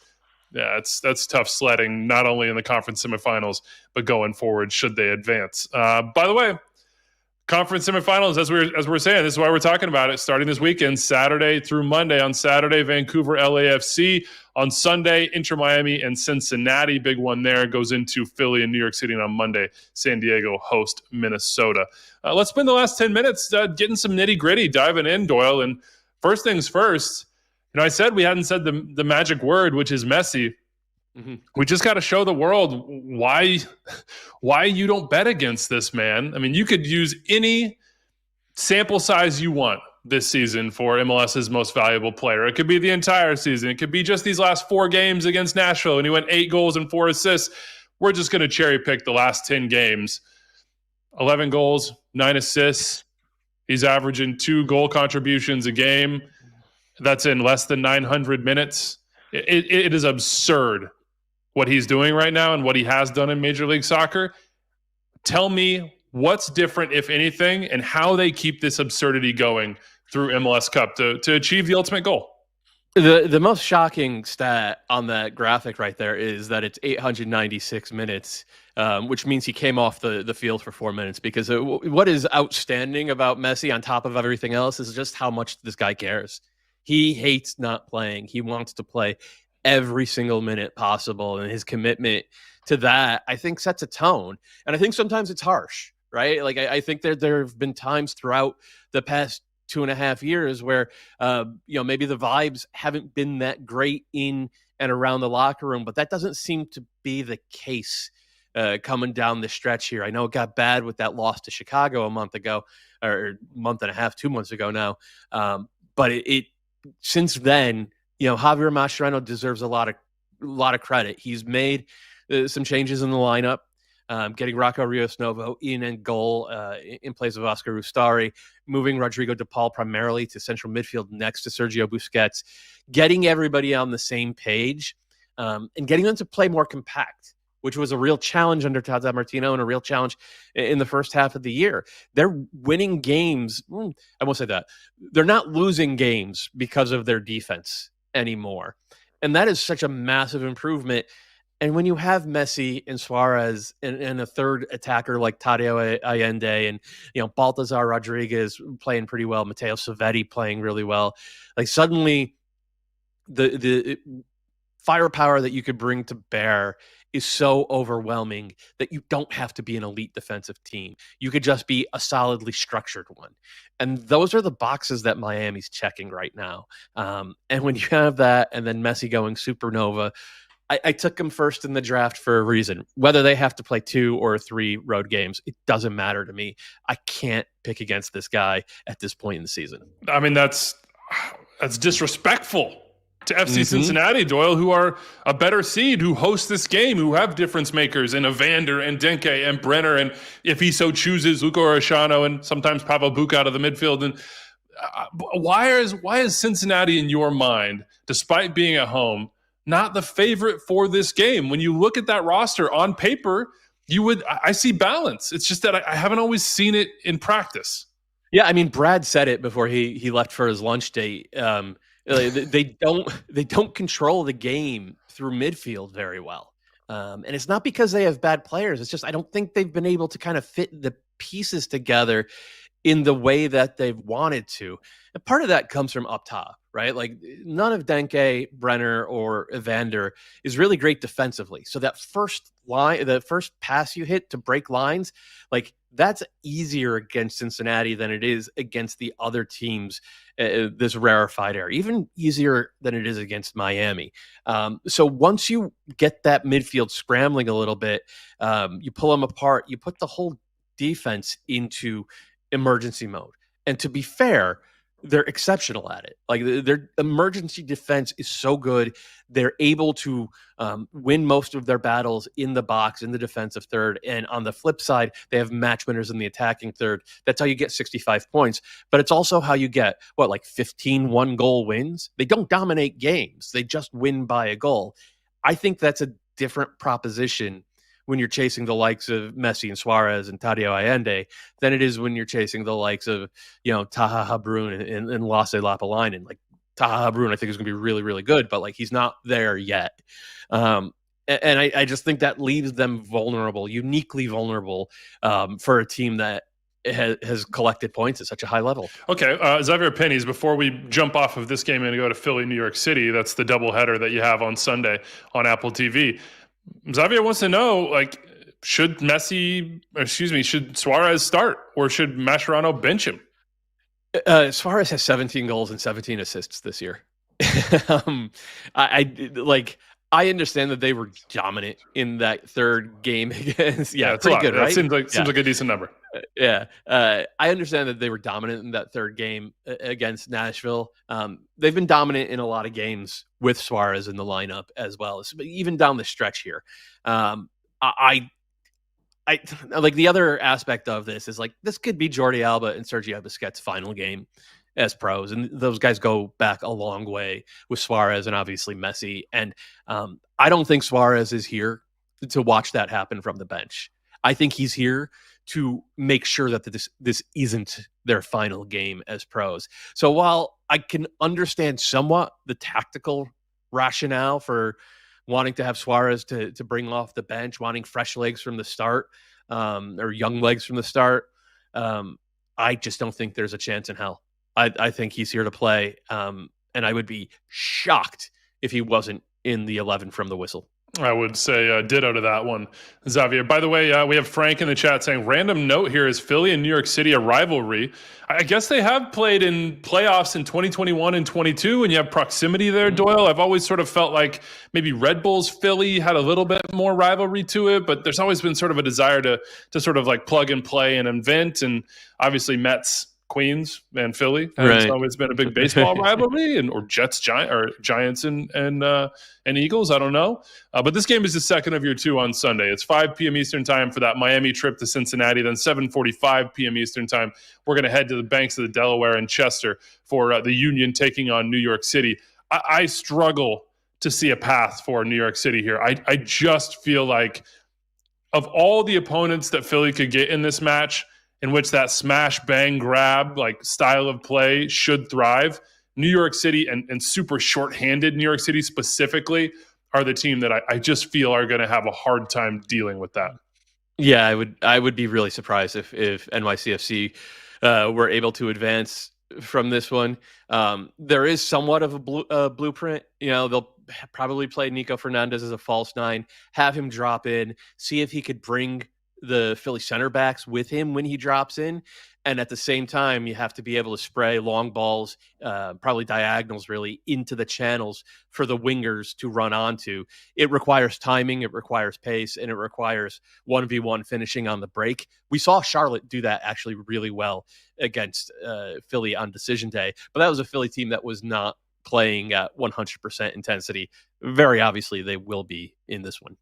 Yeah, that's tough sledding, not only in the conference semifinals, but going forward should they advance. By the way, conference semifinals, as we're saying, this is why we're talking about it, starting this weekend, Saturday through Monday. On Saturday, Vancouver, LAFC. On Sunday, Inter Miami and Cincinnati. Big one there. Goes into Philly and New York City. And on Monday, San Diego host Minnesota. Let's spend the last 10 minutes getting some nitty-gritty, diving in, Doyle. And first things first, I said we hadn't said the magic word, which is Messi. Mm-hmm. We just got to show the world why you don't bet against this man. I mean, you could use any sample size you want this season for MLS's most valuable player. It could be the entire season. It could be just these last 4 games against Nashville, and he went 8 goals and 4 assists. We're just going to cherry pick the last 10 games. 11 goals, 9 assists. He's averaging 2 goal contributions a game. That's in less than 900 minutes. It is absurd what he's doing right now and what he has done in Major League Soccer. Tell me what's different, if anything, and how they keep this absurdity going through MLS Cup to achieve the ultimate goal. The most shocking stat on that graphic right there is that it's 896 minutes, which means he came off the field for 4 minutes, because what is outstanding about Messi on top of everything else is just how much this guy cares. He hates not playing. He wants to play every single minute possible, and his commitment to that, I think, sets a tone. And I think sometimes it's harsh, right? Like I think there have been times throughout the past 2.5 years where maybe the vibes haven't been that great in and around the locker room, but that doesn't seem to be the case coming down the stretch here. I know it got bad with that loss to Chicago a month ago, or month and a half, 2 months ago now, but it since then, Javier Mascherano deserves a lot of credit. He's made some changes in the lineup, getting Rocco Rios Novo in goal in place of Oscar Ustari, moving Rodrigo de Paul primarily to central midfield next to Sergio Busquets, getting everybody on the same page, and getting them to play more compact, which was a real challenge under Tata Martino and a real challenge in the first half of the year. They're winning games. I won't say that. They're not losing games because of their defense anymore. And that is such a massive improvement. And when you have Messi and Suarez and a third attacker like Tadeo Allende and, Baltazar Rodriguez playing pretty well, Matteo Savetti playing really well, like suddenly the firepower that you could bring to bear is so overwhelming that you don't have to be an elite defensive team. You could just be a solidly structured one. And those are the boxes that Miami's checking right now. And when you have that, and then Messi going supernova, I took him first in the draft for a reason. Whether they have to play 2 or 3 road games, it doesn't matter to me. I can't pick against this guy at this point in the season. I mean, that's disrespectful to FC Cincinnati, Doyle, who are a better seed, who host this game, who have difference makers in Evander and Denke and Brenner, and if he so chooses, Luco Orishano and sometimes Pavel Buch out of the midfield. And why is Cincinnati in your mind, despite being at home, not the favorite for this game? When you look at that roster on paper, I see balance. It's just that I haven't always seen it in practice. Yeah, I mean, Brad said it before he left for his lunch date. They don't control the game through midfield very well. And it's not because they have bad players. It's just I don't think they've been able to kind of fit the pieces together in the way that they've wanted to. And part of that comes from up top, right? Like none of Denke, Brenner, or Evander is really great defensively. So that first line, the first pass you hit to break lines, like that's easier against Cincinnati than it is against the other teams, this rarefied air, even easier than it is against Miami. So once you get that midfield scrambling a little bit, you pull them apart, you put the whole defense into emergency mode. And to be fair, they're exceptional at it. Like their emergency defense is so good. They're able to win most of their battles in the box, in the defensive third. And on the flip side, they have match winners in the attacking third. That's how you get 65 points. But it's also how you get, 15 one-goal wins? They don't dominate games. They just win by a goal. I think that's a different proposition when you're chasing the likes of Messi and Suarez and Tadeo Allende than it is when you're chasing the likes of, Taha Habrun and Lasse Lapalainen. Like Taha Habrun, I think is going to be really, really good, but like he's not there yet. And I just think that leaves them vulnerable, uniquely vulnerable for a team that has collected points at such a high level. Okay, Xavier Pennies, before we jump off of this game and go to Philly, New York City, that's the doubleheader that you have on Sunday on Apple TV. Xavier wants to know, should Suarez start or should Mascherano bench him? Suarez has 17 goals and 17 assists this year. I understand that they were dominant in that third game against. Yeah, pretty good, right? Seems like a decent number. I understand that they were dominant in that third game against Nashville. They've been dominant in a lot of games with Suarez in the lineup as well, even down the stretch here. I like the other aspect of this is this could be Jordi Alba and Sergio Busquets' final game as pros, and those guys go back a long way with Suarez and obviously Messi. And I don't think Suarez is here to watch that happen from the bench. I think he's here to make sure that this isn't their final game as pros. So while I can understand somewhat the tactical rationale for wanting to have Suarez to bring off the bench, wanting fresh legs from the start, or young legs from the start, I just don't think there's a chance in hell. I think he's here to play, and I would be shocked if he wasn't in the 11 from the whistle. I would say ditto to that one, Xavier. By the way, we have Frank in the chat saying, random note here, is Philly and New York City a rivalry? I guess they have played in playoffs in 2021 and 22, and you have proximity there, Doyle. I've always sort of felt like maybe Red Bulls Philly had a little bit more rivalry to it, but there's always been sort of a desire to sort of plug and play and invent, and obviously Mets, Queens, and Philly has always been a big baseball rivalry, or Giants and Eagles. I don't know, but this game is the second of your two on Sunday. It's 5 p.m. Eastern time for that Miami trip to Cincinnati. Then 7:45 p.m. Eastern time, we're going to head to the banks of the Delaware in Chester for the Union taking on New York City. I struggle to see a path for New York City here. I just feel like of all the opponents that Philly could get in this match, in which that smash, bang, grab style of play should thrive, New York City and super shorthanded New York City specifically are the team that I just feel are going to have a hard time dealing with that. Yeah, I would be really surprised if NYCFC were able to advance from this one. There is somewhat of a blueprint. They'll probably play Nico Fernandez as a false nine, have him drop in, see if he could bring the Philly center backs with him when he drops in. And at the same time, you have to be able to spray long balls, probably diagonals really, into the channels for the wingers to run onto. It requires timing, it requires pace, and it requires 1v1 finishing on the break. We saw Charlotte do that actually really well against Philly on decision day, but that was a Philly team that was not playing at 100% intensity. Very obviously, they will be in this one.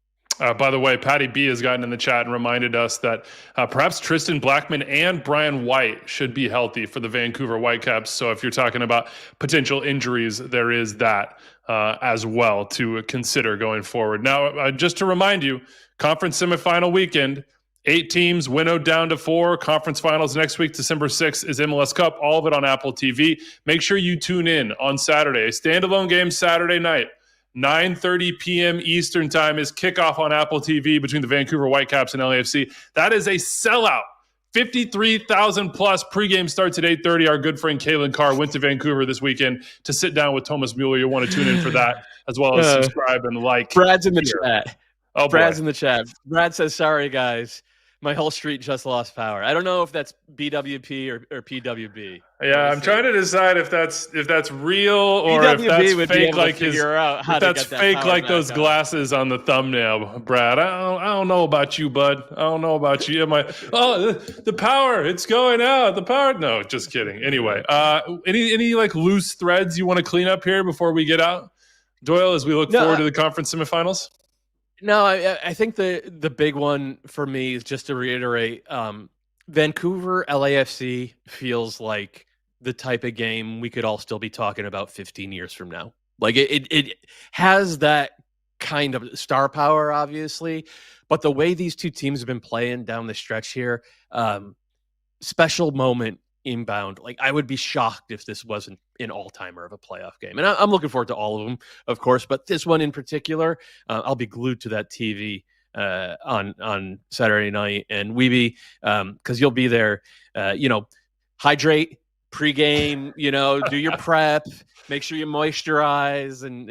By the way, Patty B has gotten in the chat and reminded us that perhaps Tristan Blackman and Brian White should be healthy for the Vancouver Whitecaps. So if you're talking about potential injuries, there is that as well to consider going forward. Now, just to remind you, conference semifinal weekend, 8 teams winnowed down to 4. Conference finals next week, December 6th, is MLS Cup. All of it on Apple TV. Make sure you tune in on Saturday. A standalone game Saturday night. 9:30 p.m. Eastern time is kickoff on Apple TV between the Vancouver Whitecaps and LAFC. That is a sellout. 53,000 plus. Pregame starts at 8:30. Our good friend Kalen Carr went to Vancouver this weekend to sit down with Thomas Muller. You'll want to tune in for that, as well as subscribe and like. Brad's in the chat. Oh, Brad's in the chat. Brad says, sorry, guys. My whole street just lost power. I don't know if that's BWP or PWB. Yeah, I'm trying to decide if that's real or if that's fake, like those glasses on the thumbnail, Brad. I don't know about you, bud. I don't know about you. The power, it's going out. The power. No, just kidding. Anyway, any like loose threads you want to clean up here before we get out, Doyle, as we look forward to the conference semifinals? No, I think the big one for me is just to reiterate, Vancouver LAFC feels like the type of game we could all still be talking about 15 years from now. Like it has that kind of star power, obviously, but the way these two teams have been playing down the stretch here, special moment inbound. Like I would be shocked if this wasn't an all-timer of a playoff game. And I'm looking forward to all of them, of course, but this one in particular, I'll be glued to that TV on Saturday night. And Wiebe, because you'll be there, hydrate pregame, do your prep, make sure you moisturize, and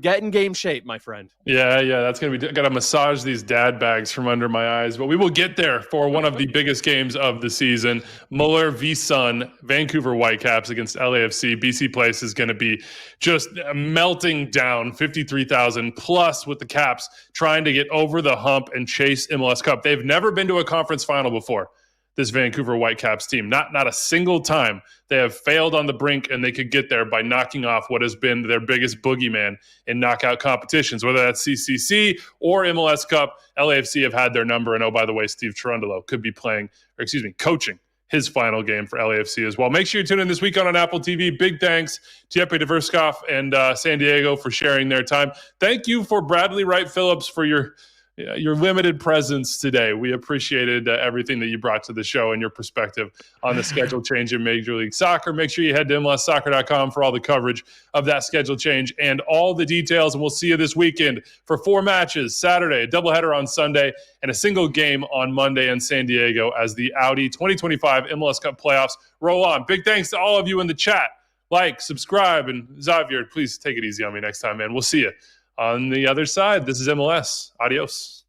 get in game shape, my friend. Yeah, that's gonna be. Got to massage these dad bags from under my eyes, but we will get there for one of the biggest games of the season. Muller v Sun, Vancouver Whitecaps against LAFC. BC Place is going to be just melting down, 53,000 plus with the Caps trying to get over the hump and chase MLS Cup. They've never been to a conference final before. This Vancouver Whitecaps team, not a single time they have failed on the brink, and they could get there by knocking off what has been their biggest boogeyman in knockout competitions, whether that's CCC or MLS Cup. LAFC have had their number, and oh, by the way, Steve Cherundolo could be coaching his final game for LAFC as well. Make sure you tune in this weekend on Apple TV. Big thanks to Jeppe Tverskov and San Diego for sharing their time. Thank you for Bradley Wright-Phillips for your limited presence today. We appreciated everything that you brought to the show and your perspective on the schedule change in Major League Soccer. Make sure you head to MLSsoccer.com for all the coverage of that schedule change and all the details. And we'll see you this weekend for 4 matches, Saturday, a doubleheader on Sunday, and a single game on Monday in San Diego as the Audi 2025 MLS Cup playoffs roll on. Big thanks to all of you in the chat. Like, subscribe, and Xavier, please take it easy on me next time, man. We'll see you on the other side. This is MLS. Adios.